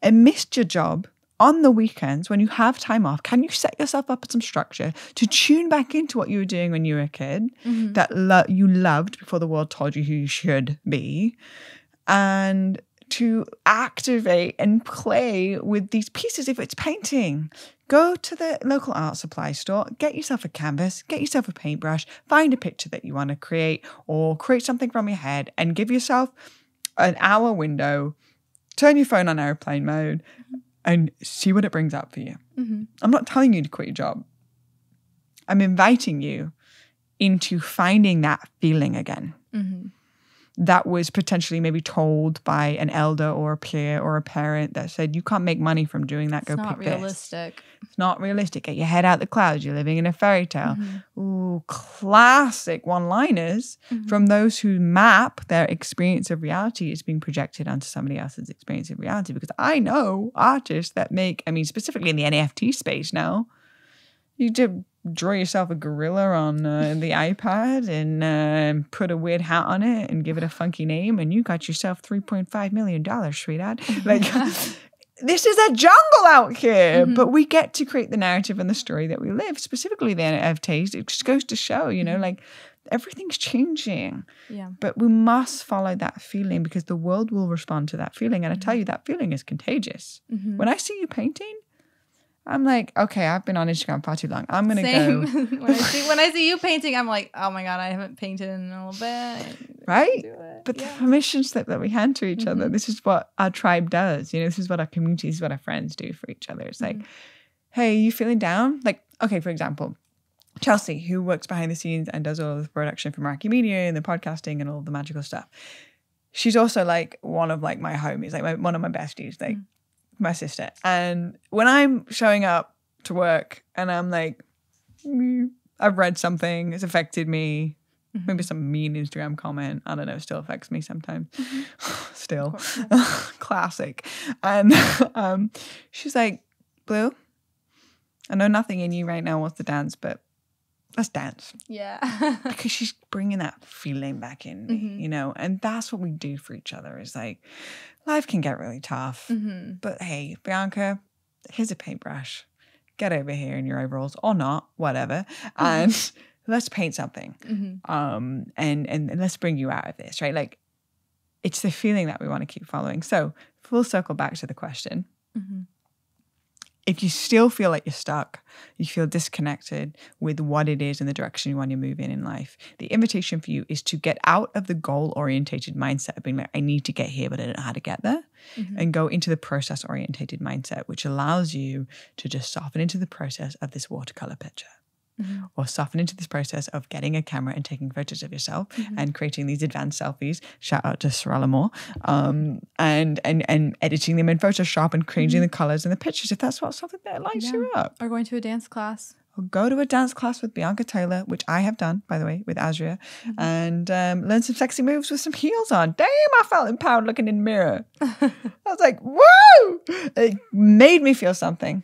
amidst your job, on the weekends, when you have time off, can you set yourself up with some structure to tune back into what you were doing when you were a kid that you loved before the world told you who you should be, and to activate and play with these pieces? If it's painting, go to the local art supply store, get yourself a canvas, get yourself a paintbrush, find a picture that you want to create or create something from your head and give yourself an hour window, turn your phone on airplane mode and see what it brings up for you. I'm not telling you to quit your job. I'm inviting you into finding that feeling again. That was potentially maybe told by an elder or a peer or a parent that said, you can't make money from doing that. Go pick this. It's not realistic. It's not realistic. Get your head out the clouds. You're living in a fairy tale. Ooh, classic one-liners from those who map their experience of reality as being projected onto somebody else's experience of reality. Because I know artists that make, specifically in the NFT space now, you do draw yourself a gorilla on the iPad and put a weird hat on it and give it a funky name, and you got yourself $3.5 million, sweetheart. Like, this is a jungle out here, but we get to create the narrative and the story that we live, specifically the NFTs. It just goes to show, like, everything's changing. Yeah. But we must follow that feeling because the world will respond to that feeling. And I tell you, that feeling is contagious. When I see you painting, I'm like, okay, I've been on Instagram far too long. I'm going to go. when I see you painting, I'm like, oh my God, I haven't painted in a little bit. Right? But the permission slip that we hand to each other, this is what our tribe does. This is what our community, this is what our friends do for each other. It's like, hey, you feeling down? Like, okay, for example, Chelsea, who works behind the scenes and does all of the production for Meraki Media and the podcasting and all the magical stuff. She's also like one of like my homies, like one of my besties, like my sister. And when I'm showing up to work and I'm like, I've read something, it's affected me, maybe some mean Instagram comment, I don't know, still affects me sometimes. Still. Classic. And she's like, Blue, I know nothing in you right now wants to dance, but let's dance. Yeah. Because she's bringing that feeling back in me, and that's what we do for each other. Is like, life can get really tough, but hey, Bianca, here's a paintbrush. Get over here in your overalls or not, whatever, and let's paint something. And let's bring you out of this, right? Like, it's the feeling that we want to keep following. So full circle back to the question. If you still feel like you're stuck, you feel disconnected with what it is and the direction you want to move in life, the invitation for you is to get out of the goal-orientated mindset of being like, I need to get here, but I don't know how to get there, and go into the process-orientated mindset, which allows you to just soften into the process of this watercolor picture. Or soften into this process of getting a camera and taking photos of yourself and creating these advanced selfies. Shout out to Sorella Moore. And editing them in Photoshop and changing the colors and the pictures if that's something that lights you up. Or going to a dance class. Or go to a dance class with Bianca Taylor, which I have done, by the way, with Azria, and learn some sexy moves with some heels on. Damn, I felt empowered looking in the mirror. I was like, whoa! It made me feel something.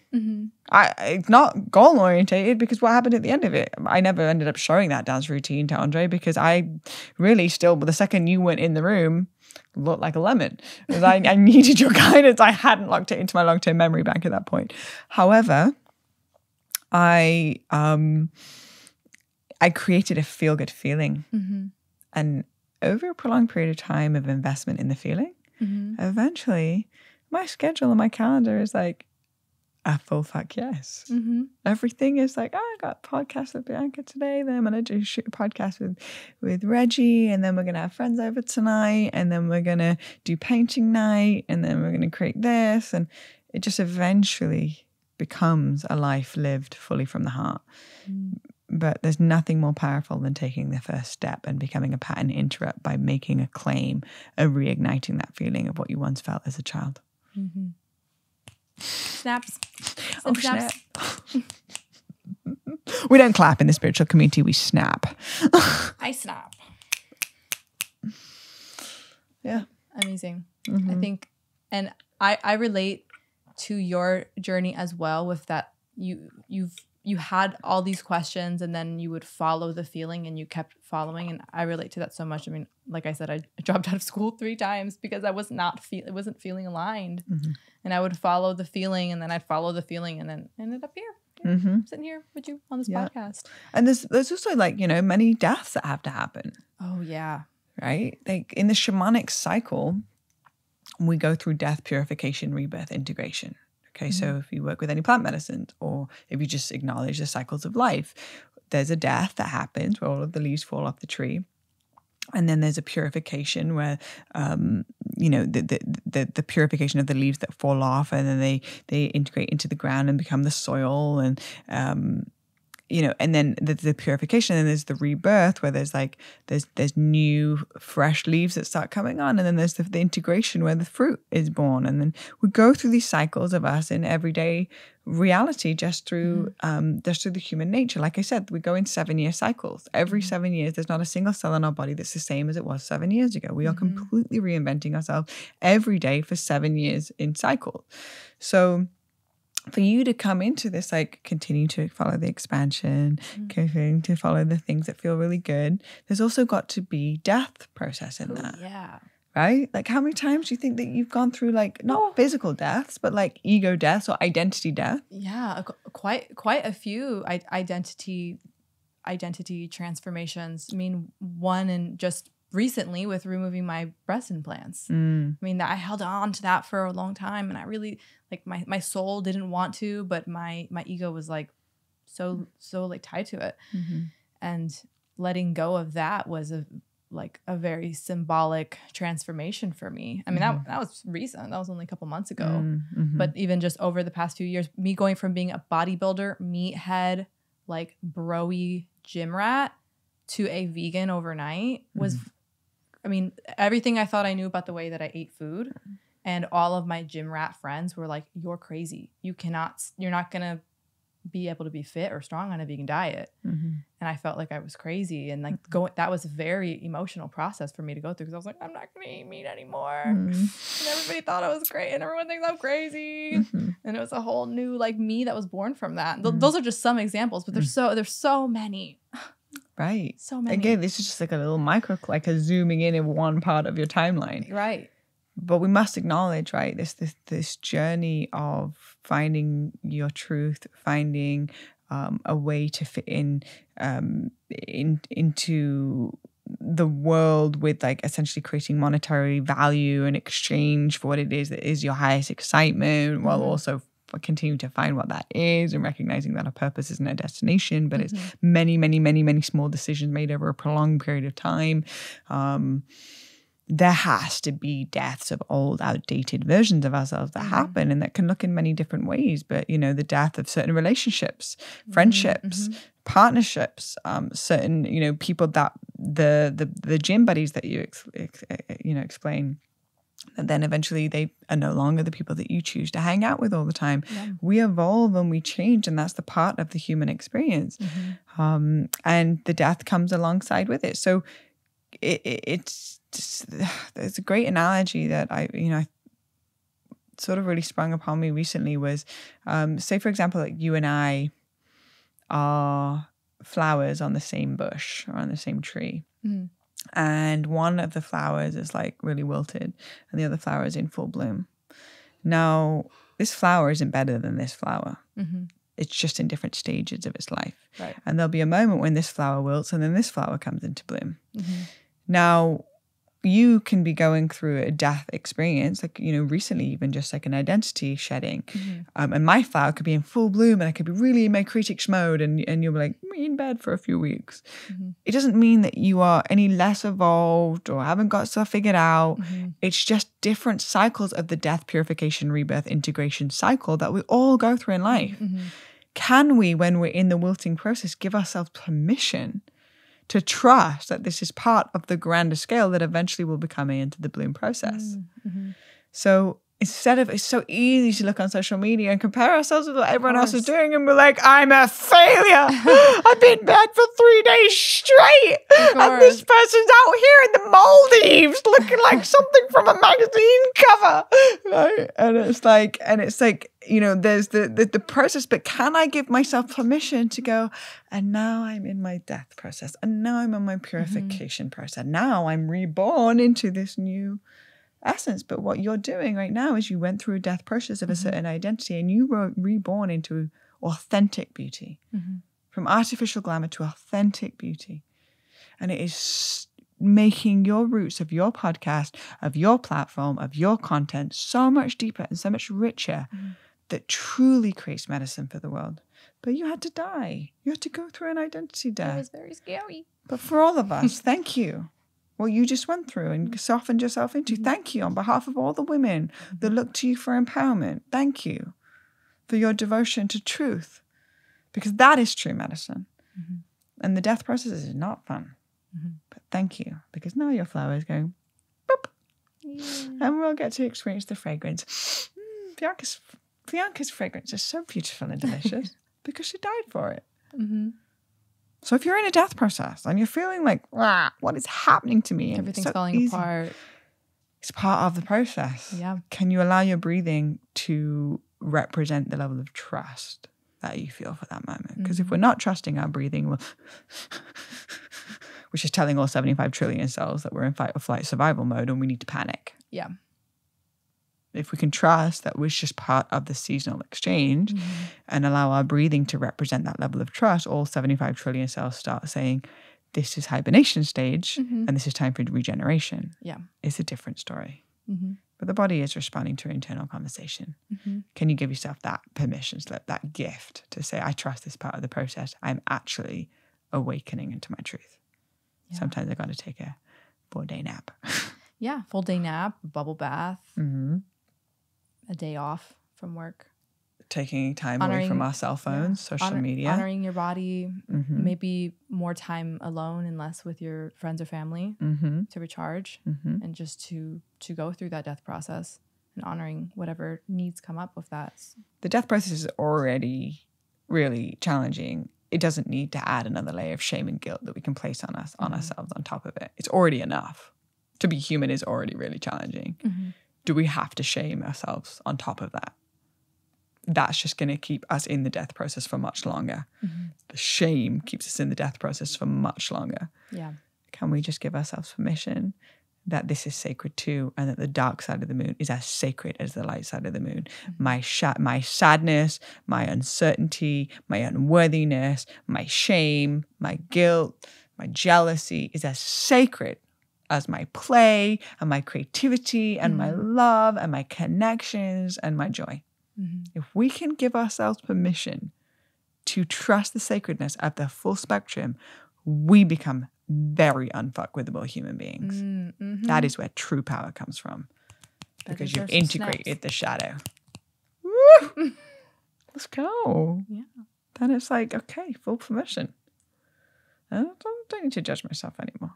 It's not goal orientated because what happened at the end of it? I never ended up showing that dance routine to Andre because I really still, the second you went in the room, looked like a lemon. Because I needed your guidance. I hadn't locked it into my long-term memory bank at that point. However, I created a feel-good feeling. And over a prolonged period of time of investment in the feeling, eventually my schedule and my calendar is like a full fuck yes. Everything is like, oh, I got a podcast with Bianca today, then I'm going to shoot a podcast with Reggie, and then we're going to have friends over tonight, and then we're going to do painting night, and then we're going to create this, and it just eventually becomes a life lived fully from the heart. But there's nothing more powerful than taking the first step and becoming a pattern interrupt by making a claim of reigniting that feeling of what you once felt as a child. Snaps. Oh, snap. We don't clap in the spiritual community, we snap. I snap. Yeah. Amazing. I think And I relate to your journey as well with that you had all these questions and then you would follow the feeling and you kept following. And I relate to that so much. I mean, like I said, I dropped out of school 3 times because I it wasn't feeling aligned. Mm-hmm. And I would follow the feeling and then I'd follow the feeling and then ended up here. Mm-hmm. Sitting here with you on this podcast. And there's also like, many deaths that have to happen. Oh, yeah. Right? Like in the shamanic cycle, we go through death, purification, rebirth, integration. Okay, mm-hmm. So if you work with any plant medicines or if you just acknowledge the cycles of life, there's a death that happens where all of the leaves fall off the tree. And then there's a purification where, the purification of the leaves that fall off and then they integrate into the ground and become the soil and, and then the purification and there's the rebirth where there's new fresh leaves that start coming on. And then there's the integration where the fruit is born. And then we go through these cycles of us in everyday reality just through the human nature. Like I said, we go in 7-year cycles. Every 7 years, there's not a single cell in our body that's the same as it was 7 years ago. We are completely reinventing ourselves every day for 7 years in cycle. So for you to come into this, continue to follow the expansion, continue to follow the things that feel really good, there's also got to be death process in that. Yeah. Right? Like how many times do you think that you've gone through not physical deaths, but ego deaths or identity death? Yeah, quite a few identity transformations. I mean, one in just recently with removing my breast implants. I mean, I held on to that for a long time and I really my soul didn't want to, but my ego was so tied to it. And letting go of that was a very symbolic transformation for me. I mean, that was recent. That was only a couple months ago. But even just over the past few years, me going from being a bodybuilder, meathead, bro-y gym rat to a vegan overnight was, I mean, everything I thought I knew about the way that I ate food. And all of my gym rat friends were like, you're crazy. You're not going to be able to be fit or strong on a vegan diet. And I felt like I was crazy. And that was a very emotional process for me to go through because I was like, I'm not going to eat meat anymore. And everybody thought I was great and everyone thinks I'm crazy. And it was a whole new me that was born from that. Those are just some examples, but there's so many. Right. So many. Again, this is just a little micro, a zooming in one part of your timeline. Right. But we must acknowledge, right, this journey of finding your truth, finding a way to fit into the world with essentially creating monetary value in exchange for what it is that is your highest excitement, while also continue to find what that is and recognizing that a purpose isn't a destination, but it's many, many, many, many small decisions made over a prolonged period of time. There has to be deaths of old, outdated versions of ourselves that happen and that can look in many different ways. But, the death of certain relationships, friendships, partnerships, certain, people that the gym buddies that you explain, and then eventually they are no longer the people that you choose to hang out with all the time. Yeah. We evolve and we change, and that's the part of the human experience. And the death comes alongside with it. So it's a great analogy that I sort of really sprung upon me recently was, say for example, you and I are flowers on the same bush or on the same tree. And one of the flowers is really wilted and the other flower is in full bloom. Now, this flower isn't better than this flower. It's just in different stages of its life. Right. And there'll be a moment when this flower wilts and then this flower comes into bloom. Now, you can be going through a death experience, recently even just an identity shedding. And my flower could be in full bloom and I could be really in my critics mode and you'll be in bed for a few weeks. It doesn't mean that you are any less evolved or haven't got stuff figured out. It's just different cycles of the death, purification, rebirth, integration cycle that we all go through in life. Can we, when we're in the wilting process, give ourselves permission to trust that this is part of the grander scale that eventually will be coming into the bloom process? So instead of, it's so easy to look on social media and compare ourselves with what everyone else is doing, and we're like, I'm a failure. I've been in bed for 3 days straight, and this person's out here in the Maldives looking like something from a magazine cover. Right? And it's like, there's the process, but can I give myself permission to go, and now I'm in my death process, and now I'm on my purification process. Now I'm reborn into this new essence. But what you're doing right now is you went through a death process of a certain identity, and you were reborn into authentic beauty, from artificial glamour to authentic beauty. And it is making your roots of your podcast, of your platform, of your content so much deeper and so much richer that truly creates medicine for the world. But you had to die. You had to go through an identity death. It was very scary. But for all of us, thank you. What you just went through and softened yourself into. Thank you on behalf of all the women that look to you for empowerment. Thank you for your devotion to truth, because that is true medicine. And the death process is not fun. But thank you, because now your flower is going boop, and we'll get to experience the fragrance. Bianca's fragrance is so beautiful and delicious because she died for it. So if you're in a death process and you're feeling like, what is happening to me? Everything's falling apart. It's part of the process. Yeah. Can you allow your breathing to represent the level of trust that you feel for that moment? Because if we're not trusting our breathing, which is telling all 75 trillion cells that we're in fight or flight survival mode and we need to panic. Yeah. If we can trust that we're just part of the seasonal exchange and allow our breathing to represent that level of trust, all 75 trillion cells start saying, this is hibernation stage and this is time for regeneration. Yeah. It's a different story. But the body is responding to internal conversation. Can you give yourself that permission slip, that gift to say, I trust this part of the process. I'm actually awakening into my truth. Yeah. Sometimes I got to take a 4-day nap. Yeah. Full day nap, bubble bath. A day off from work. Taking time away from our cell phones, social media. Honoring your body, maybe more time alone and less with your friends or family to recharge and just to go through that death process and honoring whatever needs come up with that. The death process is already really challenging. It doesn't need to add another layer of shame and guilt that we can place on us, on ourselves on top of it. It's already enough. To be human is already really challenging. Do we have to shame ourselves on top of that? That's just going to keep us in the death process for much longer. The shame keeps us in the death process for much longer. Yeah. Can we just give ourselves permission that this is sacred too, and that the dark side of the moon is as sacred as the light side of the moon? My sadness, my uncertainty, my unworthiness, my shame, my guilt, my jealousy is as sacred as my play and my creativity and my love and my connections and my joy. If we can give ourselves permission to trust the sacredness of the full spectrum, we become very unfuckwithable human beings. That is where true power comes from. Because you've integrated the shadow. Woo! Let's go. Yeah. Then it's like, okay, full permission. I don't need to judge myself anymore.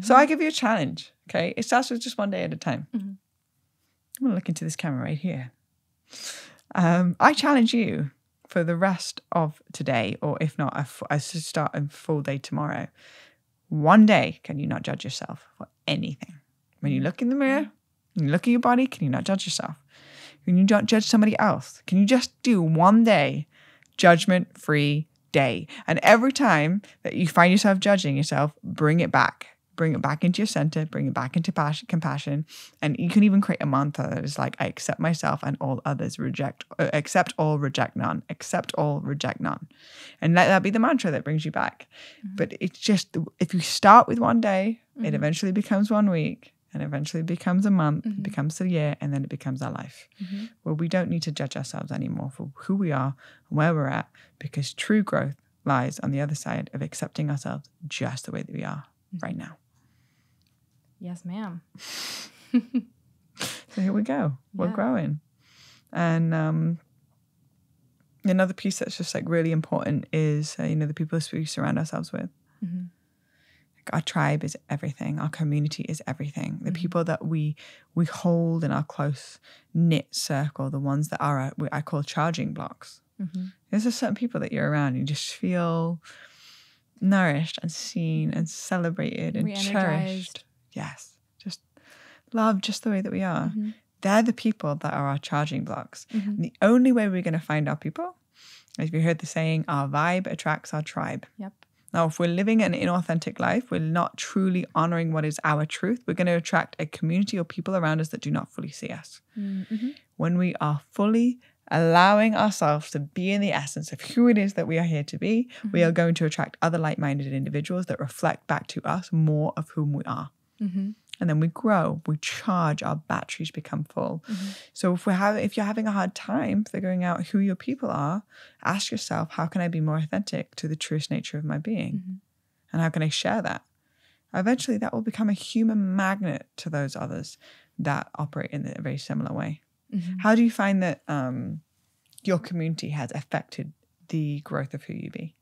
So I give you a challenge, okay? It starts with just one day at a time. I'm going to look into this camera right here. I challenge you for the rest of today, or if not, I should start a full day tomorrow. One day, can you not judge yourself for anything? When you look in the mirror, when you look at your body, can you not judge yourself? Can you not judge somebody else? Can you just do one day, judgment-free day? And every time that you find yourself judging yourself, bring it back. Bring it back into your center, bring it back into compassion. And you can even create a mantra that is like, I accept myself and all others accept all, reject none, accept all, reject none. And let that be the mantra that brings you back. But it's just, if you start with one day, it eventually becomes 1 week, and eventually becomes a month, it becomes a year, and then it becomes our life. Where we don't need to judge ourselves anymore for who we are and where we're at, because true growth lies on the other side of accepting ourselves just the way that we are right now. Yes, ma'am. So here we go. We're growing. And another piece that's just like really important is, the people we surround ourselves with. Our tribe is everything. Our community is everything. The people that we hold in our close knit circle, the ones that are I call charging blocks. There's just certain people that you're around and you just feel nourished and seen and celebrated and cherished. Yes, just loved just the way that we are. They're the people that are our charging blocks. And the only way we're going to find our people, as you heard the saying, our vibe attracts our tribe. Yep. Now, if we're living an inauthentic life, we're not truly honoring what is our truth, we're going to attract a community or people around us that do not fully see us. When we are fully allowing ourselves to be in the essence of who it is that we are here to be, we are going to attract other like-minded individuals that reflect back to us more of whom we are. And then we grow, we charge, our batteries become full. So if you're having a hard time figuring out who your people are, ask yourself, how can I be more authentic to the truest nature of my being? And how can I share that? Eventually that will become a human magnet to those others that operate in a very similar way. How do you find that your community has affected the growth of who you be?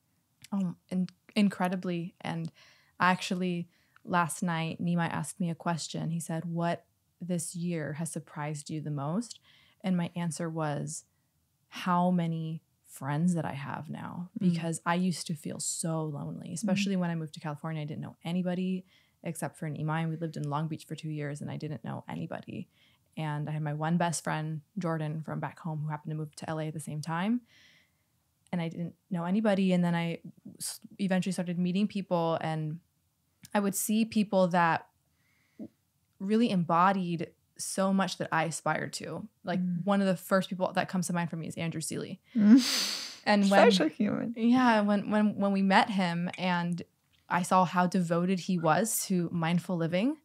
Incredibly. And actually, last night, Nimai asked me a question. He said, what this year has surprised you the most? And my answer was how many friends that I have now, because I used to feel so lonely, especially when I moved to California. I didn't know anybody except for Nimai. We lived in Long Beach for 2 years and I didn't know anybody. And I had my one best friend, Jordan, from back home, who happened to move to LA at the same time. And I didn't know anybody. And then I eventually started meeting people, and I would see people that really embodied so much that I aspired to. Like one of the first people that comes to mind for me is Andrew Seeley. And when, such a human. Yeah, when we met him and I saw how devoted he was to mindful living,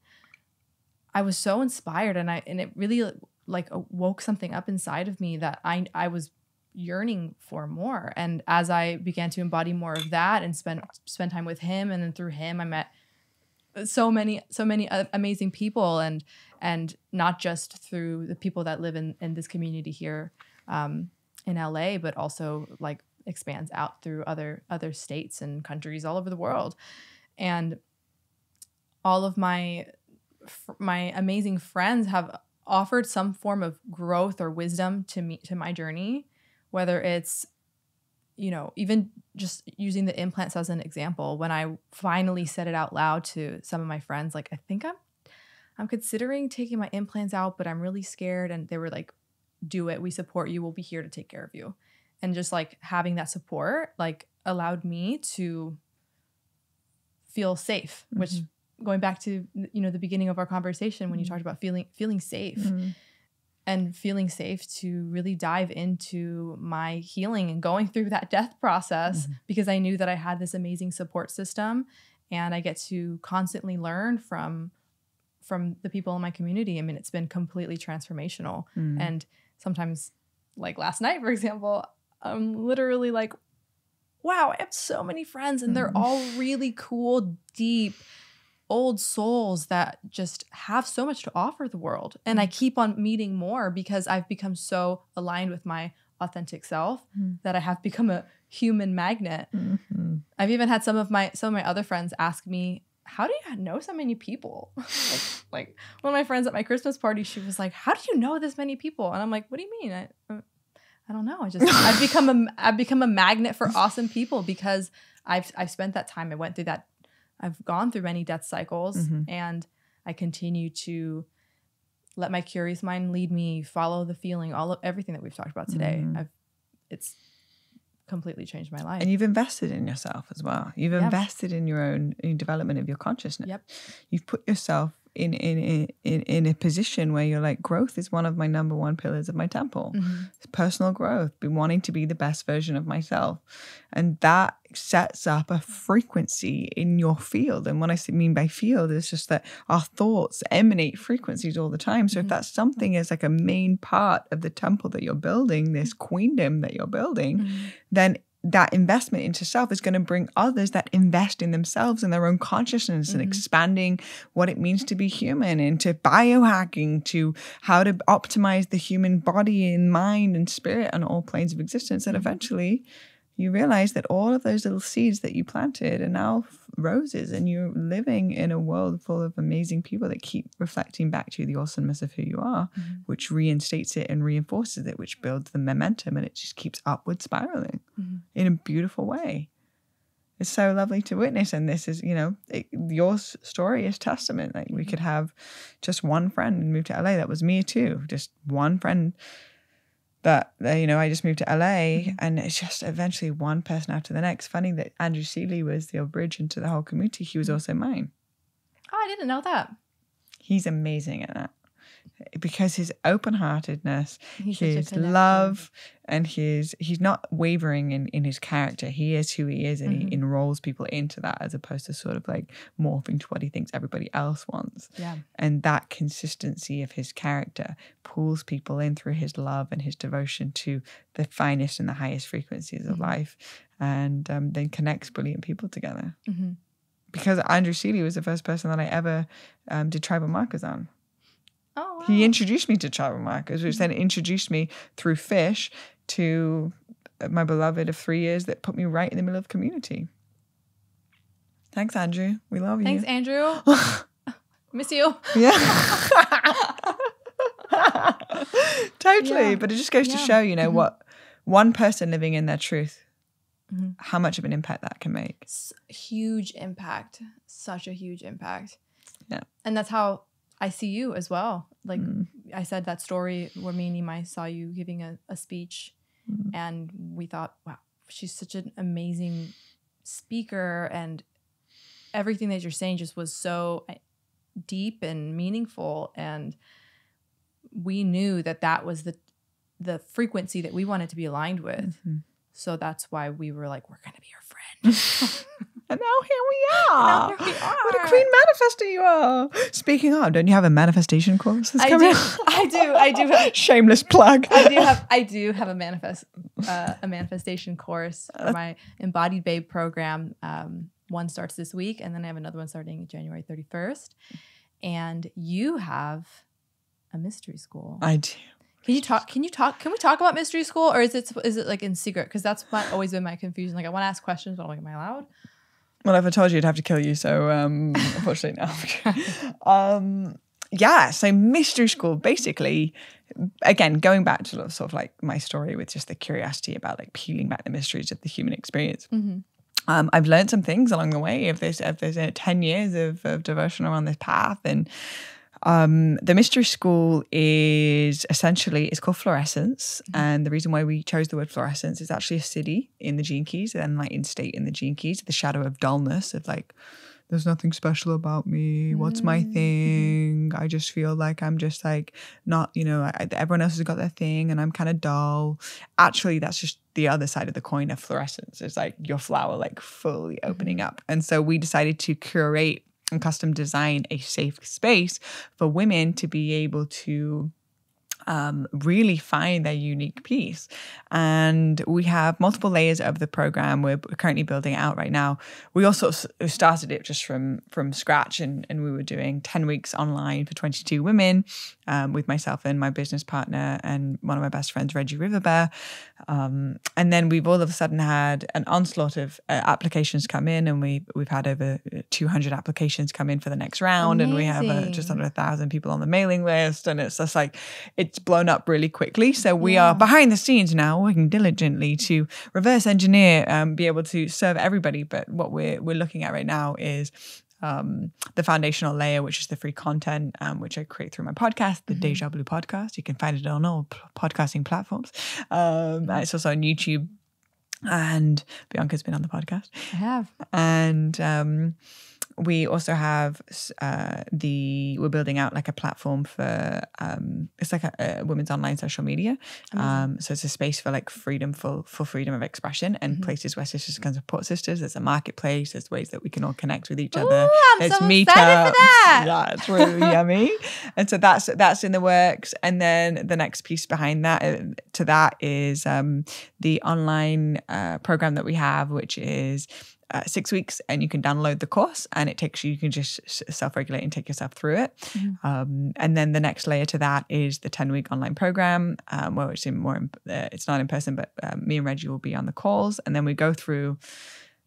I was so inspired, and it really like woke something up inside of me that I was yearning for more. And as I began to embody more of that and spend time with him, and then through him I met so many amazing people, and not just through the people that live in this community here in LA, but also like expands out through other states and countries all over the world. And all of my amazing friends have offered some form of growth or wisdom to my journey, whether it's, even just using the implants as an example. When I finally said it out loud to some of my friends, like, I think I'm considering taking my implants out, but I'm really scared. And they were like, do it. We support you. We'll be here to take care of you. And just like having that support, like allowed me to feel safe, which going back to, the beginning of our conversation, when you talked about feeling safe and feeling safe to really dive into my healing and going through that death process, because I knew that I had this amazing support system, and I get to constantly learn from the people in my community. I mean, it's been completely transformational. And sometimes, like last night, for example, I'm literally like, wow, I have so many friends, and they're all really cool, deep, old souls that just have so much to offer the world. And I keep on meeting more because I've become so aligned with my authentic self that I have become a human magnet. I've even had some of my other friends ask me, how do you know so many people? like one of my friends at my Christmas party, she was like, how do you know this many people? And I'm like, what do you mean? I don't know. I've become a magnet for awesome people because I've spent that time. I went through that. I've gone through many death cycles, and I continue to let my curious mind lead me, follow the feeling, everything that we've talked about today. It's completely changed my life. And you've invested in yourself as well. You've invested in your own development of your consciousness. You've put yourself in a position where you're like, growth is one of my number one pillars of my temple. It's personal growth, wanting to be the best version of myself. And that sets up a frequency in your field. And what I mean by field is just that our thoughts emanate frequencies all the time. So if that's something is like a main part of the temple that you're building, this queendom that you're building, then that investment into self is going to bring others that invest in themselves and their own consciousness and expanding what it means to be human, into biohacking, to how to optimize the human body and mind and spirit on all planes of existence. And eventually you realize that all of those little seeds that you planted are now roses, and you're living in a world full of amazing people that keep reflecting back to you the awesomeness of who you are, which reinstates it and reinforces it, which builds the momentum, and it just keeps upward spiraling in a beautiful way. It's so lovely to witness. And this is, your story is testament. Like, we could have just one friend and move to LA. That was me too. Just one friend that, I just moved to LA, and it's just eventually one person after the next. Funny that Andrew Seeley was the bridge into the whole community. He was also mine. Oh, I didn't know that. He's amazing at that. Because his open-heartedness, He's his love, and he's not wavering in his character. He is who he is, and he enrolls people into that, as opposed to sort of like morphing to what he thinks everybody else wants. Yeah. And that consistency of his character pulls people in through his love and his devotion to the finest and the highest frequencies of life, and then connects brilliant people together. Because Andrew Seeley was the first person that I ever did tribal markers on. Oh, wow. He introduced me to tribal markers, which then introduced me through fish to my beloved of 3 years that put me right in the middle of community. Thanks, Andrew. We love you. Thanks, Andrew. Miss you. Yeah. Totally. But it just goes to show, what one person living in their truth, how much of an impact that can make. Huge impact. Such a huge impact. Yeah. And that's how I see you as well. Like I said, that story where me and Nimai saw you giving a speech, and we thought, wow, she's such an amazing speaker, and everything that you're saying just was so deep and meaningful. And we knew that was the frequency that we wanted to be aligned with. So that's why we were like, we're going to be your friend. And now here we are. What a queen manifester you are. Speaking of, don't you have a manifestation course that's coming? I do. Shameless plug. I do have a manifestation course for my Embodied Babe program. One starts this week, and then I have another one starting January 31st. And you have a mystery school. I do. Can we talk about mystery school, or is it like in secret? Because that's always been my confusion. Like, I want to ask questions, but I'm like, am I allowed? Well, if I told you, I'd have to kill you. So, unfortunately, no. Yeah. So, mystery school, basically, again, going back to sort of like my story with just the curiosity about like peeling back the mysteries of the human experience. I've learned some things along the way of this 10 years of devotion around this path. And the mystery school is called Fluorescence. And the reason why we chose the word fluorescence is actually a city in the Gene Keys, and like in state in the Gene Keys, the shadow of dullness of like, there's nothing special about me. What's my thing? I just feel like I'm just like not, everyone else has got their thing and I'm kind of dull. Actually, that's just the other side of the coin of fluorescence. It's like your flower like fully opening up. And so we decided to curate and custom design a safe space for women to be able to really find their unique piece. And we have multiple layers of the program. We're currently building it out right now. We also started it just from scratch, and we were doing 10 weeks online for 22 women with myself and my business partner and one of my best friends, Reggie Riverbear. And then we've all of a sudden had an onslaught of applications come in, and we've had over 200 applications come in for the next round. Amazing. And we have just under 1,000 people on the mailing list, and it's just like, it's blown up really quickly. So we are behind the scenes now working diligently to reverse engineer, be able to serve everybody. But what we're looking at right now is the foundational layer, which is the free content, which I create through my podcast, the Deja Blu Podcast. You can find it on all podcasting platforms. It's also on YouTube, and Bianca's been on the podcast. I have. And we also have we're building out like a platform for it's like a women's online social media. So it's a space for like freedom, for freedom of expression, and places where sisters can support sisters. There's a marketplace. There's ways that we can all connect with each other. I'm There's so meetups. excited for that. Yeah, it's really yummy. And so that's in the works. And then the next piece behind that is the online program that we have, which is 6 weeks, and you can download the course, and it takes you can just self-regulate and take yourself through it. And then the next layer to that is the 10-week online program, where it's it's not in person, but me and Reggie will be on the calls, and then we go through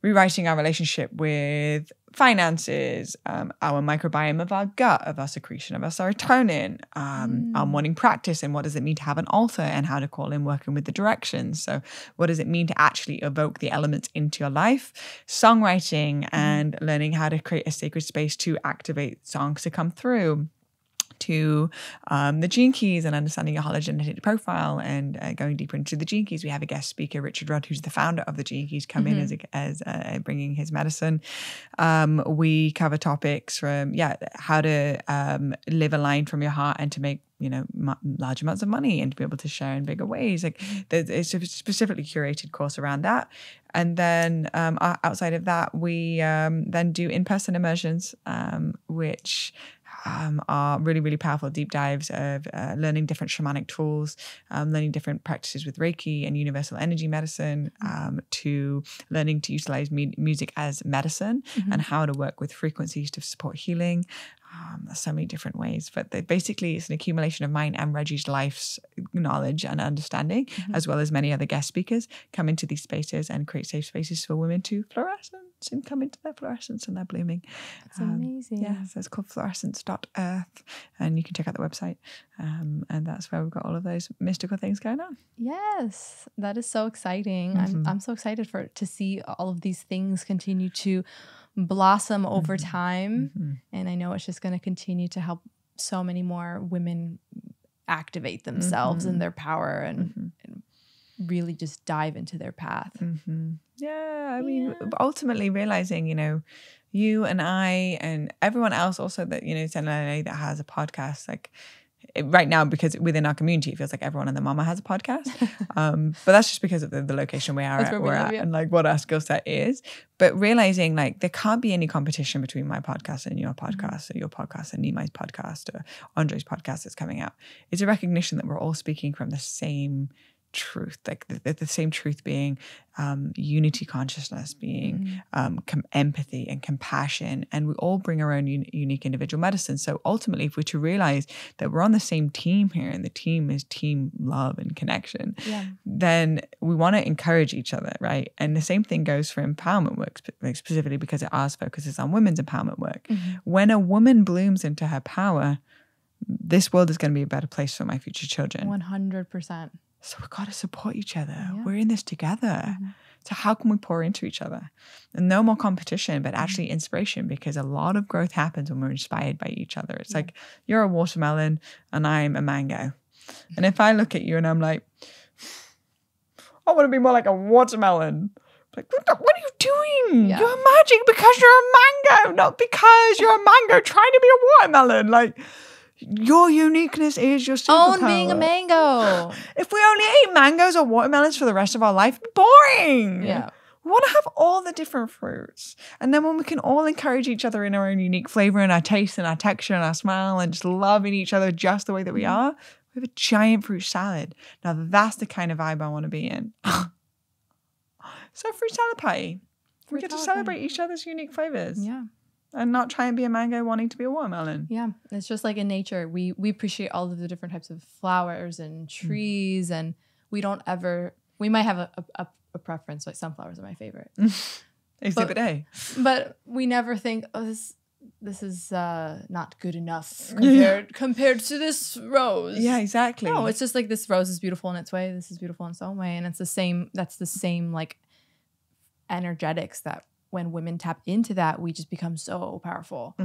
rewriting our relationship with finances, our microbiome of our gut, of our secretion of our serotonin, our morning practice, and what does it mean to have an altar, and how to call in working with the directions. So what does it mean to actually evoke the elements into your life? Songwriting and learning how to create a sacred space to activate songs to come through. To the gene keys and understanding your hologenetic profile, and going deeper into the gene keys. We have a guest speaker, Richard Rudd, who's the founder of the gene keys, come in as bringing his medicine. We cover topics from how to live aligned from your heart and to make large amounts of money and to be able to share in bigger ways. Like it's a specifically curated course around that. And then outside of that, we then do in-person immersions, which are really, really powerful deep dives of learning different shamanic tools, learning different practices with Reiki and universal energy medicine, to learning to utilize music as medicine and how to work with frequencies to support healing. There's so many different ways, but basically it's an accumulation of mine and Reggie's life's knowledge and understanding, as well as many other guest speakers come into these spaces and create safe spaces for women to fluorescence and come into their fluorescence and their blooming. That's amazing. Yeah, so it's called fluorescence.earth, and you can check out the website. And that's where we've got all of those mystical things going on. Yes, that is so exciting. I'm so excited to see all of these things continue to blossom over time. And I know it's just going to continue to help so many more women activate themselves and their power and really just dive into their path. Yeah, I mean, ultimately realizing, you and I and everyone else also that, in LA that has a podcast, like right now, because within our community, it feels like everyone and their mama has a podcast. But that's just because of the location we're at and like what our skill set is. But realizing like there can't be any competition between my podcast and your podcast, or your podcast and Nimai's podcast, or Andre's podcast that's coming out. It's a recognition that we're all speaking from the same truth, like the same truth being unity consciousness, being empathy and compassion, and we all bring our own unique individual medicine. So ultimately, if we're to realize that we're on the same team here, and the team is team love and connection, then we want to encourage each other, right? And the same thing goes for empowerment work, specifically because ours focuses on women's empowerment work. When a woman blooms into her power, this world is going to be a better place for my future children. 100%. So we've got to support each other. Yeah. We're in this together. So how can we pour into each other? And no more competition, but actually inspiration, because a lot of growth happens when we're inspired by each other. It's like you're a watermelon and I'm a mango. And if I look at you and I'm like, I want to be more like a watermelon. Like, what are you doing? Yeah. You're magic because you're a mango, not because you're a mango trying to be a watermelon. Like, your uniqueness is your superpower. Own being a mango. If we only ate mangoes or watermelons for the rest of our life, boring. Yeah. We want to have all the different fruits. And then when we can all encourage each other in our own unique flavor and our taste and our texture and our smell and just loving each other just the way that we are, we have a giant fruit salad. Now that's the kind of vibe I want to be in. So fruit salad party. We get to celebrate each other's unique flavors. Yeah. And not try and be a mango wanting to be a watermelon. Yeah. It's just like in nature. We appreciate all of the different types of flowers and trees. And we might have a preference. Like sunflowers are my favorite. Exhibit A. But we never think, oh, this is not good enough compared to this rose. Yeah, exactly. No, it's just like this rose is beautiful in its way. This is beautiful in its own way. And it's the same like energetics that when women tap into that, we just become so powerful.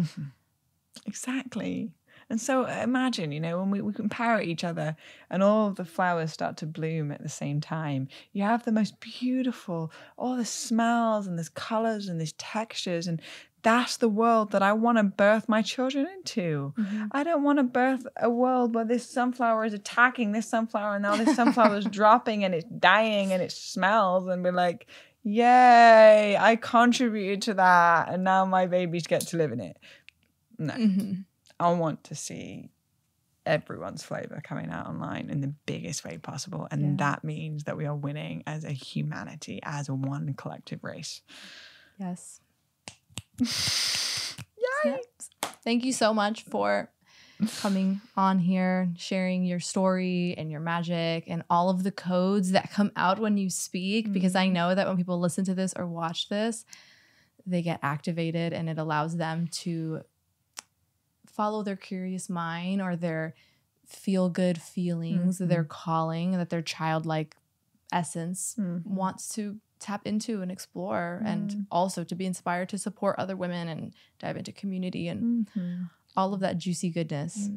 Exactly. And so imagine, when we compare each other and all of the flowers start to bloom at the same time, you have the most beautiful, all the smells and there's colors and there's textures. And that's the world that I want to birth my children into. I don't want to birth a world where this sunflower is attacking this sunflower and now this sunflower is dropping and it's dying and it smells and we're like, yay, I contributed to that and now my babies get to live in it. No. I want to see everyone's flavor coming out online in the biggest way possible. And that means that we are winning as a humanity, as one collective race. Yes. Yay! Thank you so much for coming on here, sharing your story and your magic and all of the codes that come out when you speak, because I know that when people listen to this or watch this, they get activated and it allows them to follow their curious mind or their feel-good feelings, their calling, that their childlike essence wants to tap into and explore, and also to be inspired to support other women and dive into community and all of that juicy goodness.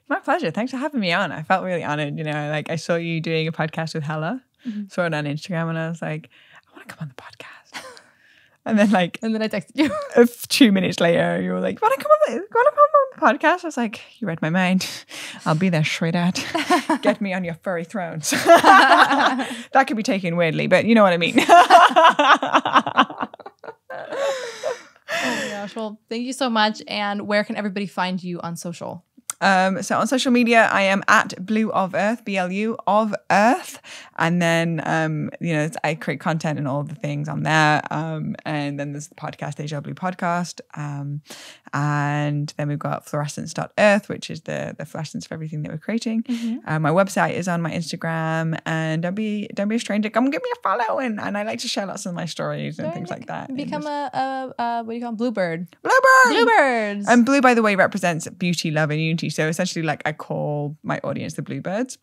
My pleasure. Thanks for having me on. I felt really honored. You know, like I saw you doing a podcast with Hella, saw it on Instagram, and I was like, I want to come on the podcast. And then I texted you 2 minutes later, you were like, want to come on the podcast? I was like, you read my mind. I'll be there straight out. Get me on your furry thrones. That could be taken weirdly, but you know what I mean. Oh my gosh. Well, thank you so much. And where can everybody find you on social? So on social media, I am at Blue of Earth, BLU of Earth. And then, you know, I create content and all the things on there. And then there's the podcast, Deja Blu Podcast. And then we've got fluorescence.earth, which is the fluorescence for everything that we're creating. My website is on my Instagram, and don't be a stranger. Come give me a follow. And I like to share lots of my stories and things like that. Become a what do you call them? Bluebird. Bluebirds. And blue, by the way, represents beauty, love, and unity. So essentially, like, I call my audience the Bluebirds,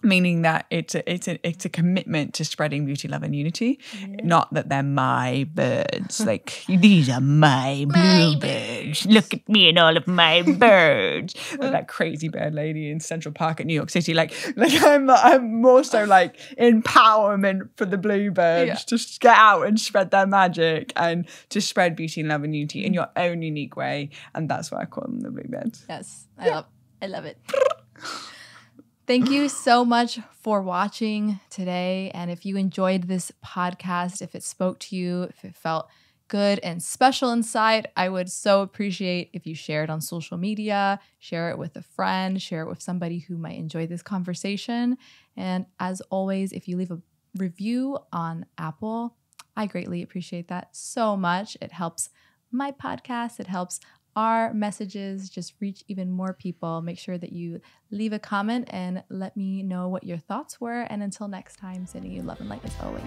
meaning that it's a commitment to spreading beauty, love, and unity. Not that they're my birds. Like, these are my bluebirds. Look at me and all of my birds. Like that crazy bird lady in Central Park at New York City. Like I'm more so like empowerment for the bluebirds to get out and spread their magic and to spread beauty and love and unity in your own unique way. And that's why I call them the Bluebirds. Yes, I love it. Thank you so much for watching today. And if you enjoyed this podcast, if it spoke to you, if it felt good and special inside, I would so appreciate if you share it on social media, share it with a friend, share it with somebody who might enjoy this conversation. And as always, if you leave a review on Apple, I greatly appreciate that so much. It helps my podcast. It helps our messages just reach even more people. Make sure that you leave a comment and let me know what your thoughts were. And until next time, sending you love and light as always.